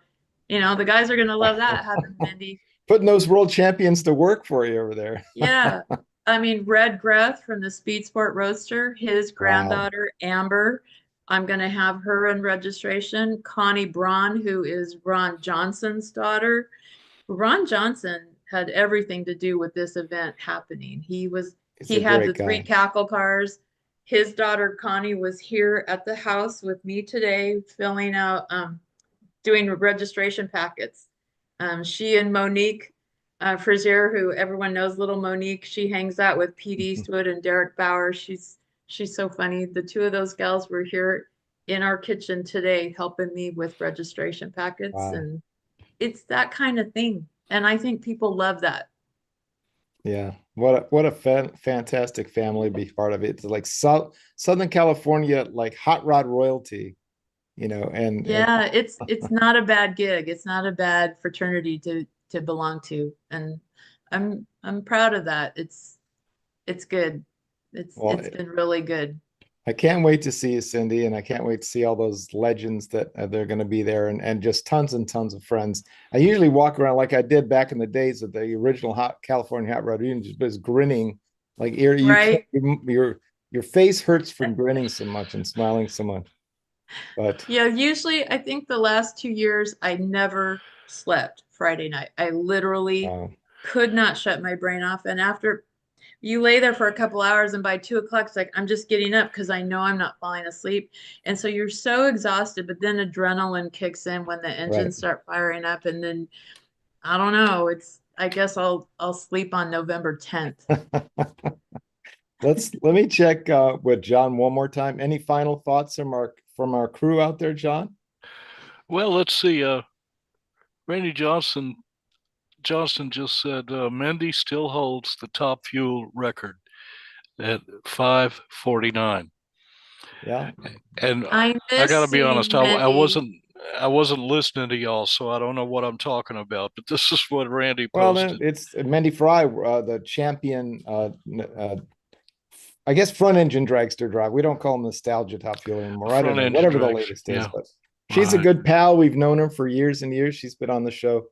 the guys are going to love that, having Mindy. Putting those world champions to work for you over there. Yeah. I mean, Red Greth from the Speed Sport Roadster, his granddaughter, Amber, I'm going to have her in registration. Connie Braun, who is Ron Johnson's daughter. Ron Johnson had everything to do with this event happening. He had the 3 cackle cars. His daughter Connie was here at the house with me today, filling out, doing registration packets. She and Monique Frazier, who everyone knows, little Monique, she hangs out with Pete Eastwood and Derek Bauer. She's so funny. The 2 of those gals were here in our kitchen today helping me with registration packets. And it's that kind of thing. And I think people love that. Yeah. What a fantastic family to be part of it. It's like Southern California, like hot rod royalty, and it's not a bad gig. It's not a bad fraternity to belong to. And I'm proud of that. It's good. It's been really good. I can't wait to see you, Cindy, and I can't wait to see all those legends that they're going to be there, and just tons and tons of friends. I usually walk around like I did back in the days of the original California Hot Rod Union, just grinning, like your face hurts from grinning so much and smiling so much. But yeah, usually I think the last 2 years I never slept Friday night. I literally could not shut my brain off, and after you lay there for a couple hours and by 2 o'clock, it's like, I'm just getting up because I know I'm not falling asleep. And so you're so exhausted, but then adrenaline kicks in when the engines start firing up. And then, I don't know, I guess I'll sleep on November 10th. Let me check with John one more time. Any final thoughts from our crew out there, John? Well, let's see. Randy Johnson just said Mindy still holds the top fuel record at 5:49. Yeah. And I got to be honest, I wasn't listening to y'all, so I don't know what I'm talking about, but this is what Randy posted. Well, it's Mindy Fry, the champion, I guess front engine dragster drive. We don't call them nostalgia top fuel anymore. I don't know, whatever the latest is, but she's a good pal. We've known her for years and years. She's been on the show.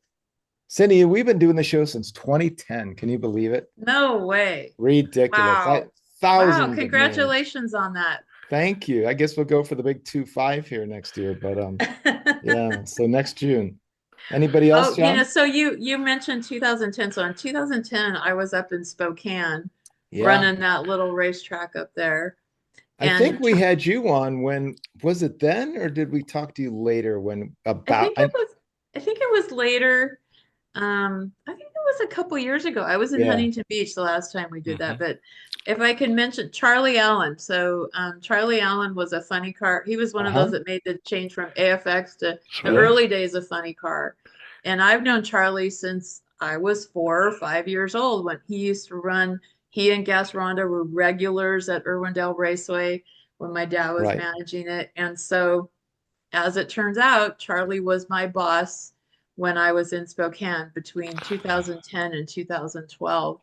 Cindy, we've been doing the show since 2010. Can you believe it? No way. Ridiculous. Wow. Congratulations on that. Thank you. I guess we'll go for the big 2.5 here next year, but yeah. So next June. Anybody else, John? So you mentioned 2010. So in 2010, I was up in Spokane running that little racetrack up there. I think we had you on was it then, or did we talk to you later I think it was later. I think it was a couple years ago. I was in Huntington Beach the last time we did that. But if I can mention Charlie Allen. So Charlie Allen was a funny car. He was one of those that made the change from AFX to the early days of funny car. And I've known Charlie since I was 4 or 5 years old when he used to run. He and Gas Ronda were regulars at Irwindale Raceway when my dad was managing it. And so as it turns out, Charlie was my boss when I was in Spokane between 2010 and 2012.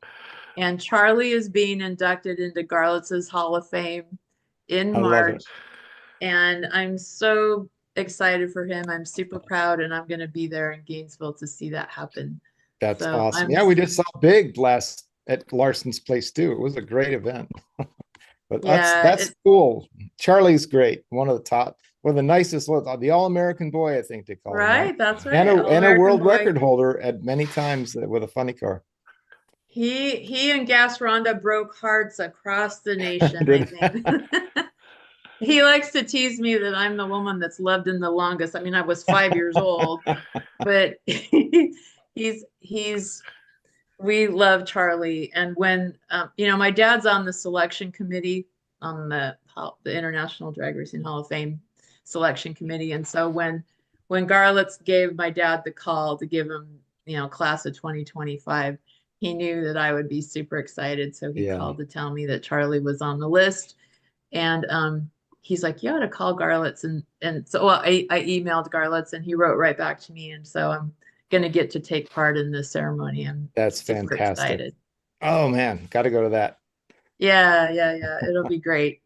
And Charlie is being inducted into Garlitz's Hall of Fame in March. And I'm so excited for him. I'm super proud, and I'm going to be there in Gainesville to see that happen. That's awesome. We just saw Big last at Larson's place too. It was a great event. But that's cool. Charlie's great. One of the nicest, the All-American boy, I think they call him. Right, that's right. And a world record holder at many times with a funny car. He and Gas Ronda broke hearts across the nation, I Did- think. He likes to tease me that I'm the woman that's loved him the longest. I mean, I was 5 years old, but he's we love Charlie. And when my dad's on the selection committee on the International Drag Racing Hall of Fame selection committee, and so when Garlitz gave my dad the call to give him, class of 2025, he knew that I would be super excited. So he Yeah. called to tell me that Charlie was on the list. And he's like, you ought to call Garlitz. And so I emailed Garlitz and he wrote right back to me. And so I'm going to get to take part in this ceremony. I'm That's super fantastic. excited. Oh man, got to go to that. Yeah. It'll be great.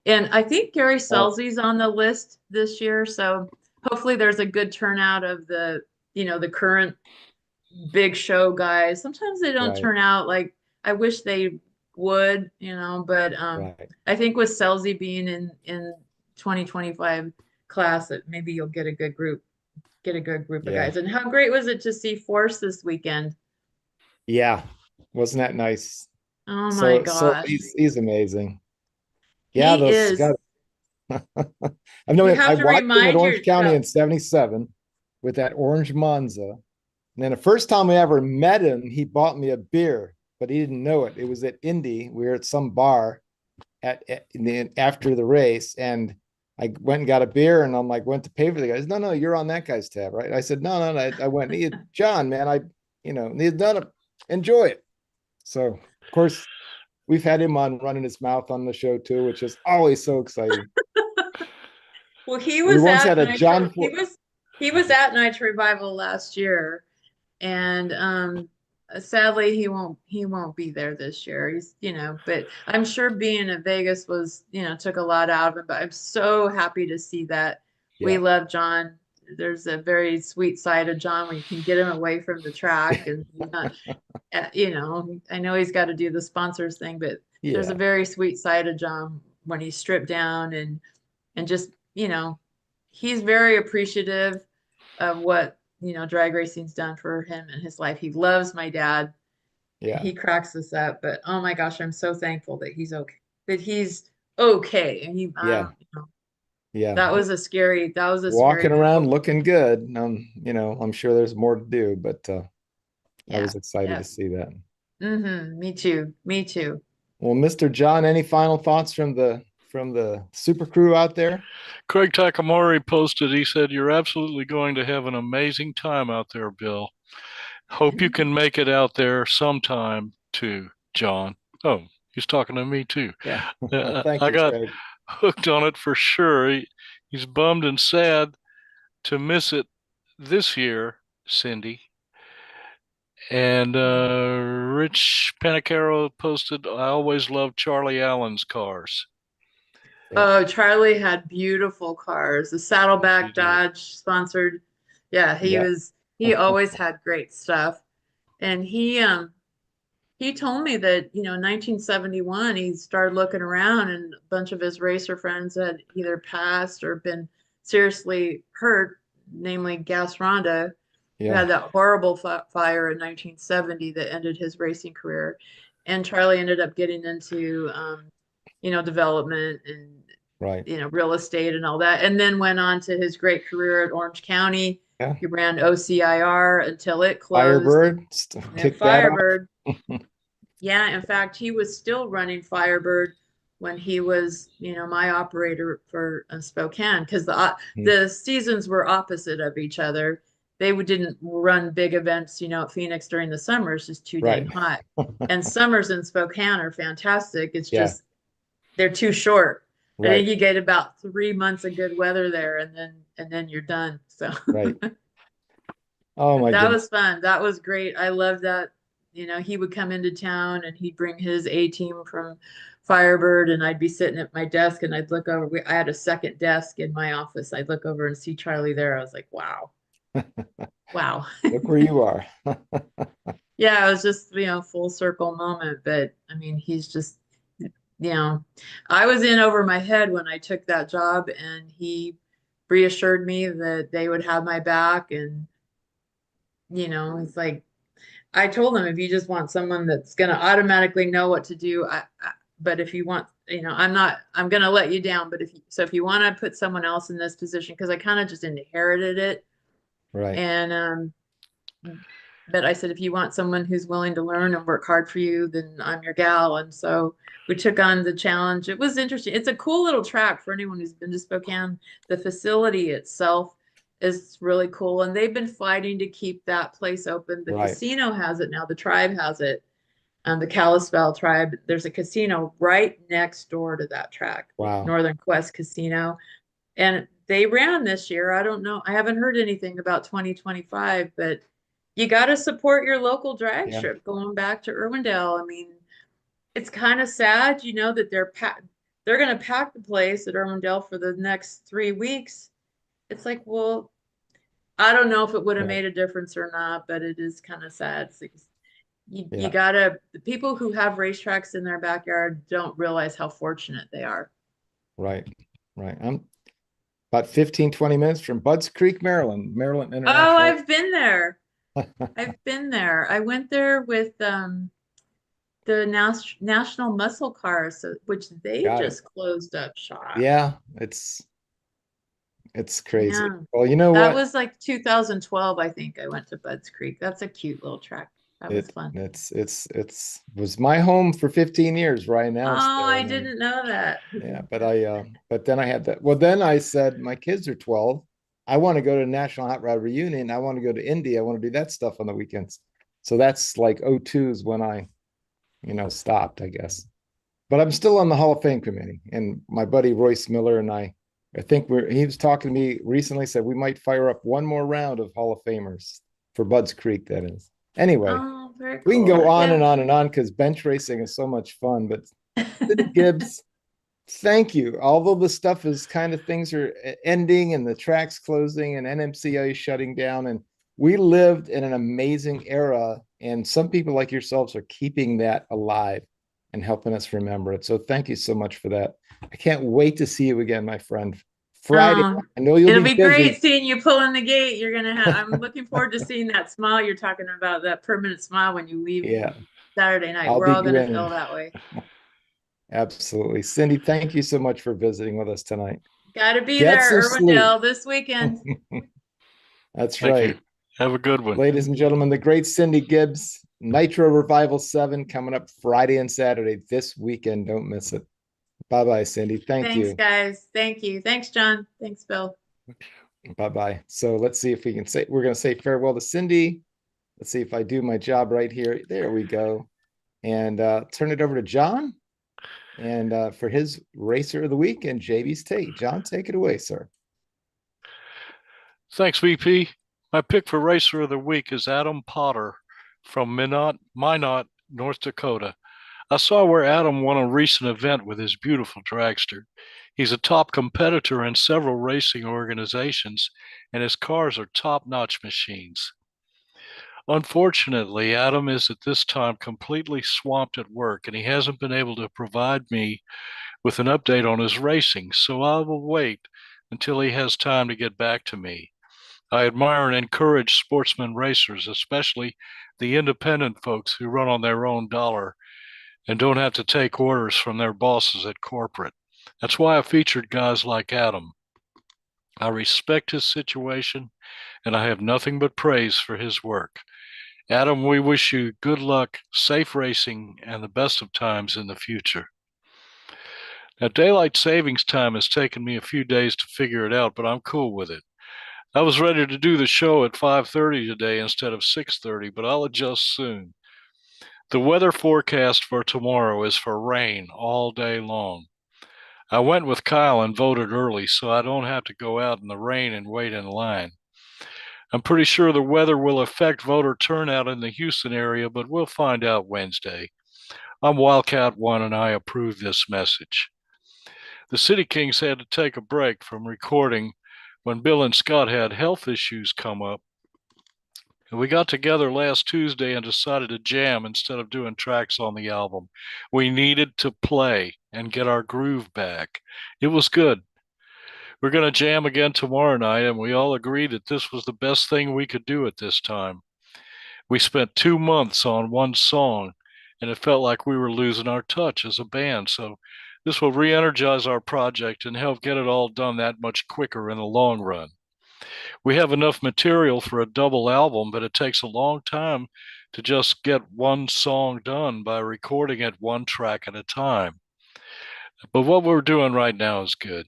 And I think Gary Selzy's on the list this year. So hopefully there's a good turnout of the current big show guys. Sometimes they don't Right. turn out like I wish they would, but Right. I think with Selzy being in 2025 class, that maybe you'll get a good group of Yeah. guys. And how great was it to see Force this weekend? Yeah. Wasn't that nice? Oh So my gosh. he's amazing. Yeah, He those is. guys. I've known You him. I have to watched him at remind Orange County in yourself. '77 with that orange Monza. And then the first time I ever met him, he bought me a beer, but he didn't know it. It was at Indy. We were at some bar after the race, and I went and got a beer, and I'm like, went to pay for the guys. No, you're on that guy's tab, right? I said, no. I went, John, man, he's done it. Enjoy it. So of course, we've had him on running his mouth on the show too, which is always so exciting. Well, he We was once at had a Nitro, John. he was at Nitro Revival last year, and sadly he won't be there this year. He's but I'm sure being in Vegas was took a lot out of him. But I'm so happy to see that. We Yeah. love John. There's a very sweet side of John when you can get him away from the track, and he's not, I know he's got to do the sponsors thing, but there's a Yeah. very sweet side of John when he's stripped down and just he's very appreciative of what drag racing's done for him in his life. He loves my dad. Yeah. He cracks us up, but oh my gosh, I'm so thankful that he's okay. And Yeah. Yeah. that was a scary Walking around moment. looking good. I'm sure there's more to do, but I Yeah. was excited Yeah. to see that. Me too. Well, Mr. John, any final thoughts from the super crew out there? Craig Takamori posted, he said, you're absolutely going to have an amazing time out there, Bill. Hope you can make it out there sometime too, John. Oh, he's talking to me too. Yeah. I Thank you, got Craig. hooked on it for sure. He's bummed and sad to miss it this year, Cindy. And Rich Panacaro posted, I always loved Charlie Allen's cars. Oh, Charlie had beautiful cars. The Saddleback Dodge sponsored. Yeah, he always had great stuff. And he told me that, in 1971 he started looking around and a bunch of his racer friends had either passed or been seriously hurt, namely Gas Ronda, who had that horrible fire in 1970 that ended his racing career. And Charlie ended up getting into development and Right. real estate and all that, and then went on to his great career at Orange County. Yeah. He ran OCIR until it closed. Firebird. And Firebird. Yeah, in fact, he was still running Firebird when he was, my operator for Spokane, because the seasons were opposite of each other. They didn't run big events, at Phoenix during the summers, just too dang hot. And summers in Spokane are fantastic. It's just they're too short. I think you get about 3 months of good weather there, and then you're done. So right. Oh my that goodness. was fun. That was great. I love that. He would come into town and he'd bring his A team from Firebird, and I'd be sitting at my desk and I'd look over. I had a second desk in my office. I'd look over and see Charlie there. I was like, wow. Wow. Look where you are. Yeah, it was just, full circle moment. But I mean, he's just, I was in over my head when I took that job, and he reassured me that they would have my back. And, it's like, I told them if you just want someone that's going to automatically know what to do, but if you want, I'm going to let you down. But if you want to put someone else in this position, because I kind of just inherited it. Right. And, but I said, if you want someone who's willing to learn and work hard for you, then I'm your gal. And so we took on the challenge. It was interesting. It's a cool little track for anyone who's been to Spokane. The facility itself is really cool. And they've been fighting to keep that place open. The Right. casino has it now. The tribe has it. The Kalispell tribe. There's a casino right next door to that track. Wow. Northern Quest Casino. And they ran this year. I don't know. I haven't heard anything about 2025, but you got to support your local drag Yeah. strip going back to Irwindale. I mean, it's kind of sad, that they're going to pack the place at Irwindale for the next 3 weeks. It's like, well, I don't know if it would have made a difference or not, but it is kind of sad. You gotta, the people who have racetracks in their backyard don't realize how fortunate they are. Right. I'm about 15, 20 minutes from Budds Creek, Maryland International. Oh, I've been there. I've been there. I went there with the National Muscle Cars, which they just closed up shop. Yeah, it's crazy. Yeah. Well, you know That what? was like 2012, I think. I went to Budds Creek. That's a cute little track. That was fun. It's was my home for 15 years right now. Oh, I didn't know that. Yeah, but then I had that. Well, then I said, my kids are 12. I want to go to National Hot Rod Reunion. I want to go to Indy. I want to do that stuff on the weekends. So that's like 02 is when I, stopped, I guess. But I'm still on the Hall of Fame committee. And my buddy Royce Miller and I think he was talking to me recently, said we might fire up one more round of Hall of Famers for Budds Creek, that is. Anyway, we can go on and on and on because bench racing is so much fun. But Gibbs, thank you. Although the stuff is kind of, things are ending and the track's closing and NMCA is shutting down, and we lived in an amazing era, and some people like yourselves are keeping that alive and helping us remember it. So thank you so much for that. I can't wait to see you again, my friend. Friday. I know it'll be great seeing you pulling the gate. I'm looking forward to seeing that smile you're talking about, that permanent smile when you leave Saturday night. We're all going to feel that way. Absolutely. Cindy, thank you so much for visiting with us tonight. Got to be there, Irwindale, this weekend. That's right. You. Have a good one. Ladies and gentlemen, the great Cindy Gibbs, Nitro Revival 7 coming up Friday and Saturday this weekend. Don't miss it. Bye-bye, Cindy. Thanks, you. Thanks, guys. Thank you. Thanks, John. Thanks, Bill. Bye-bye. So let's see if we can we're going to say farewell to Cindy. Let's see if I do my job right here. There we go. And turn it over to John. And for his Racer of the Week and JB's Take. John, take it away, sir. Thanks, VP. My pick for Racer of the Week is Adam Potter from Minot, North Dakota. I saw where Adam won a recent event with his beautiful dragster. He's a top competitor in several racing organizations, and his cars are top-notch machines. Unfortunately, Adam is at this time completely swamped at work, and he hasn't been able to provide me with an update on his racing, so I will wait until he has time to get back to me. I admire and encourage sportsman racers, especially the independent folks who run on their own dollar and don't have to take orders from their bosses at corporate. That's why I featured guys like Adam. I respect his situation, and I have nothing but praise for his work. Adam, we wish you good luck, safe racing, and the best of times in the future. Now, daylight savings time has taken me a few days to figure it out, but I'm cool with it. I was ready to do the show at 5:30 today instead of 6:30, but I'll adjust soon. The weather forecast for tomorrow is for rain all day long. I went with Kyle and voted early, so I don't have to go out in the rain and wait in line. I'm pretty sure the weather will affect voter turnout in the Houston area, but we'll find out Wednesday. I'm Wildcat One, and I approve this message. The City Kings had to take a break from recording when Bill and Scott had health issues come up. We got together last Tuesday and decided to jam instead of doing tracks on the album. We needed to play and get our groove back. It was good. We're going to jam again tomorrow night, and we all agreed that this was the best thing we could do at this time. We spent 2 months on one song, and it felt like we were losing our touch as a band. So this will re-energize our project and help get it all done that much quicker in the long run. We have enough material for a double album, but it takes a long time to just get one song done by recording it one track at a time. But what we're doing right now is good.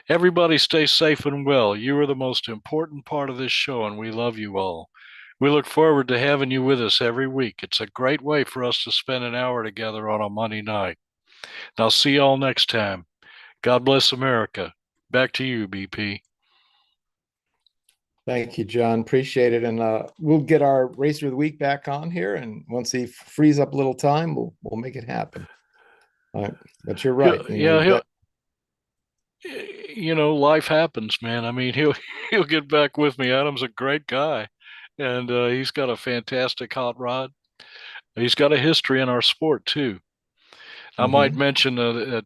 Everybody stay safe and well. You are the most important part of this show, and we love you all. We look forward to having you with us every week. It's a great way for us to spend an hour together on a Monday night. And I'll see you all next time. God bless America. Back to you, BP. Thank you, John. Appreciate it. And we'll get our Racer of the Week back on here. And once he frees up a little time, we'll make it happen. All right. But you're right. Life happens, man. I mean, he'll get back with me. Adam's a great guy, and he's got a fantastic hot rod. He's got a history in our sport too. I might mention that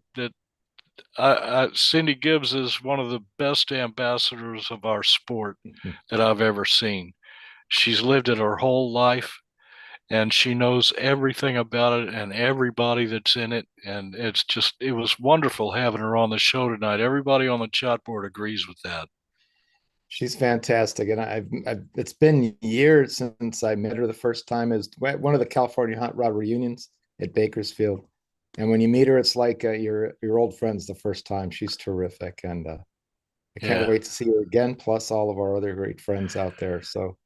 Cindy Gibbs is one of the best ambassadors of our sport that I've ever seen. She's lived it her whole life, and she knows everything about it and everybody that's in it. And it was wonderful having her on the show tonight. Everybody on the chat board agrees with that. She's fantastic. And it's been years since I met her the first time as one of the California Hot Rod reunions at Bakersfield. And when you meet her, it's like your old friends the first time. She's terrific. And I can't wait to see her again, plus all of our other great friends out there. So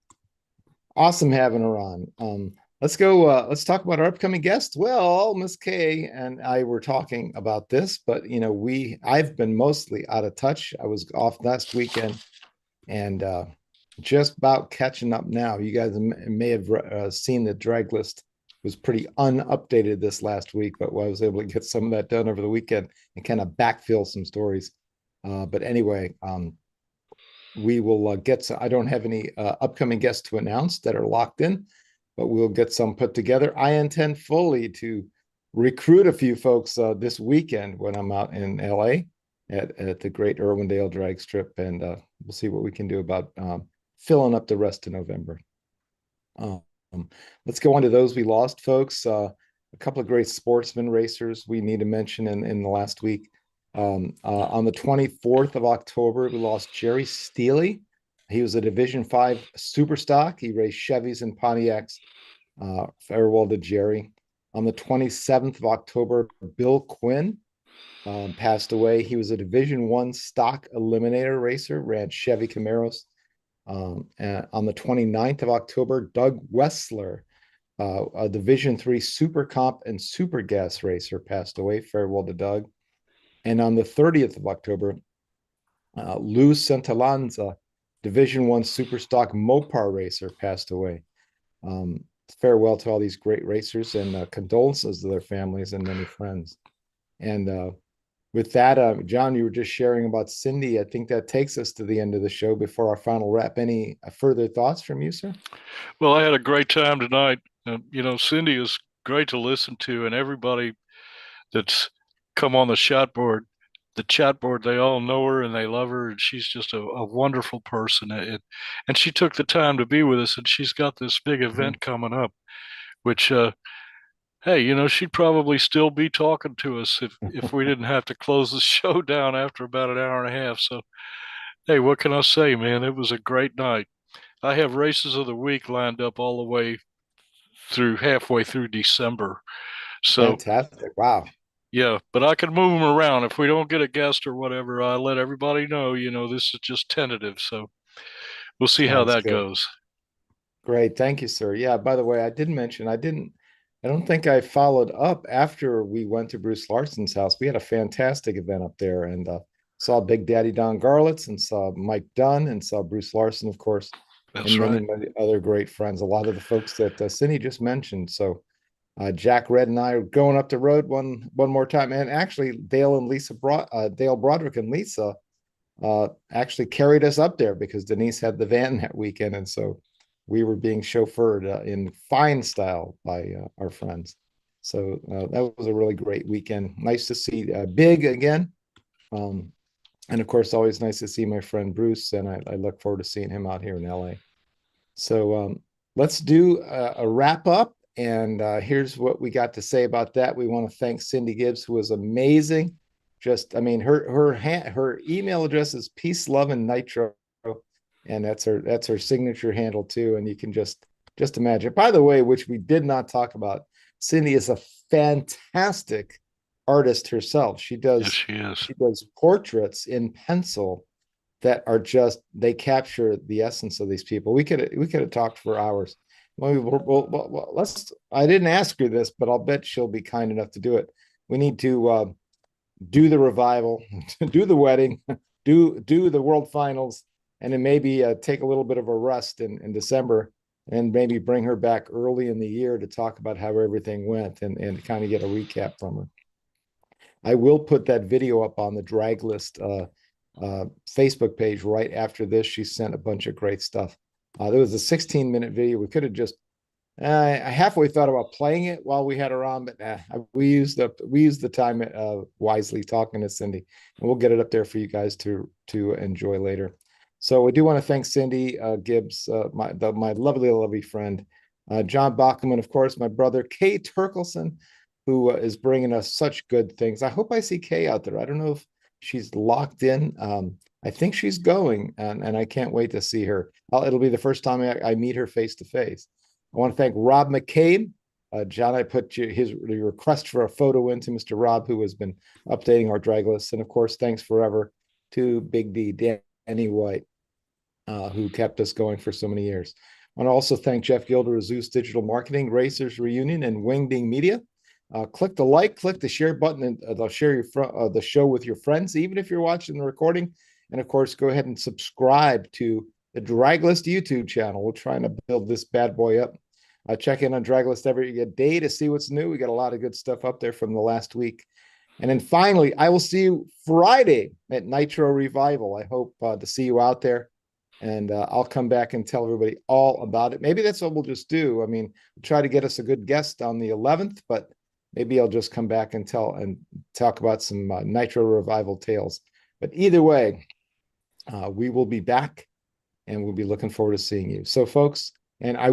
awesome having her on. Let's go. Let's talk about our upcoming guest. Well, Miss Kay and I were talking about this, but I've been mostly out of touch. I was off last weekend, and just about catching up now. You guys may have seen the Draglist was pretty unupdated this last week, but I was able to get some of that done over the weekend and kind of backfill some stories. But anyway, we will get some. I don't have any upcoming guests to announce that are locked in, but we'll get some put together. I intend fully to recruit a few folks this weekend when I'm out in LA at the great Irwindale drag strip, and we'll see what we can do about filling up the rest of November. Let's go on to those we lost, folks. A couple of great sportsman racers we need to mention in the last week. On the 24th of October, we lost Jerry Steely. He was a Division 5 super stock. He raced Chevys and Pontiacs. Farewell to Jerry. On the 27th of October, Bill Quinn passed away. He was a Division 1 stock eliminator racer, ran Chevy Camaros. And on the 29th of October, Doug Wessler, a Division 3 super comp and super gas racer, passed away. Farewell to Doug. And on the 30th of October, Lou Santalanza, Division 1 super stock Mopar racer, passed away. Farewell to all these great racers, and condolences to their families and many friends. And with that, John, you were just sharing about Cindy. I think that takes us to the end of the show before our final wrap. Any further thoughts from you, sir? Well, I had a great time tonight. Cindy is great to listen to, and everybody that's come on the chat board, they all know her and they love her, and she's just a wonderful person. And she took the time to be with us, and she's got this big event coming up, which hey, she'd probably still be talking to us if we didn't have to close the show down after about an hour and a half. So, hey, what can I say, man? It was a great night. I have races of the week lined up all the way through halfway through December. So fantastic. Wow. Yeah, but I can move them around. If we don't get a guest or whatever, I let everybody know, this is just tentative. So we'll see how that goes. Great. Thank you, sir. Yeah, by the way, I did mention, I don't think I followed up after we went to Bruce Larson's house. We had a fantastic event up there, and saw Big Daddy Don Garlitz, and saw Mike Dunn, and saw Bruce Larson, of course. That's right. Many other great friends, a lot of the folks that Cindy just mentioned. So Jack Red and I are going up the road one more time. And actually, Dale Broderick and Lisa actually carried us up there because Denise had the van that weekend. And so we were being chauffeured in fine style by our friends. So that was a really great weekend. Nice to see Big again. And of course, always nice to see my friend Bruce. And I look forward to seeing him out here in LA. So let's do a wrap up. And here's what we got to say about that. We want to thank Cindy Gibbs, who was amazing. Just, I mean, her email address is peace, love, and nitro, and that's her signature handle too. And you can just imagine. By the way, which we did not talk about, Cindy is a fantastic artist herself. Yes, she is. She does portraits in pencil that are just, they capture the essence of these people. We could have talked for hours. Well, let's. I didn't ask her this, but I'll bet she'll be kind enough to do it. We need to do the revival, do the wedding, do the World Finals, and then maybe take a little bit of a rest in December, and maybe bring her back early in the year to talk about how everything went and kind of get a recap from her. I will put that video up on the Draglist Facebook page right after this. She sent a bunch of great stuff. There was a 16-minute video. We could have just, I halfway thought about playing it while we had her on, but we used the time wisely talking to Cindy, and we'll get it up there for you guys to enjoy later. So we do want to thank Cindy Gibbs, my lovely friend, John Bachman, of course, my brother Kay Turkelson, who is bringing us such good things. I hope I see Kay out there. I don't know if she's locked in. I think she's going, and I can't wait to see her. It'll be the first time I meet her face to face. I want to thank Rob McCabe. John, I put his request for a photo into Mr. Rob, who has been updating our drag list. And of course, thanks forever to Big D, Danny White, who kept us going for so many years. I want to also thank Jeff Gilder of Zeus Digital Marketing, Racers Reunion, and Wingding Media. Click the like, click the share button, and they'll share the show with your friends, even if you're watching the recording. And of course, go ahead and subscribe to the Draglist YouTube channel. We're trying to build this bad boy up. Check in on Draglist every day to see what's new. We got a lot of good stuff up there from the last week. And then finally, I will see you Friday at Nitro Revival. I hope to see you out there. And I'll come back and tell everybody all about it. Maybe that's what we'll just do. I mean, we'll try to get us a good guest on the 11th, but maybe I'll just come back and talk about some Nitro Revival tales. But either way, we will be back, and we'll be looking forward to seeing you. So, folks, and I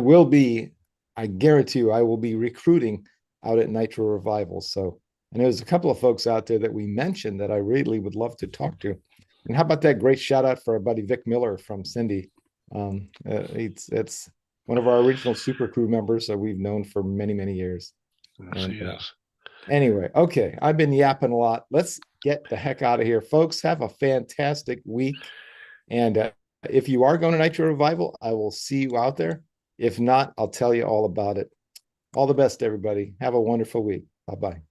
guarantee you, I will be recruiting out at Nitro Revival. So, and there's a couple of folks out there that we mentioned that I really would love to talk to. And how about that great shout out for our buddy Vic Miller from Cindy? It's one of our original super crew members that we've known for many, many years. Yes, he is. Anyway, okay, I've been yapping a lot. Let's get the heck out of here, folks. Have a fantastic week. And if you are going to Nitro Revival, I will see you out there. If not, I'll tell you all about it. All the best, everybody. Have a wonderful week. Bye-bye.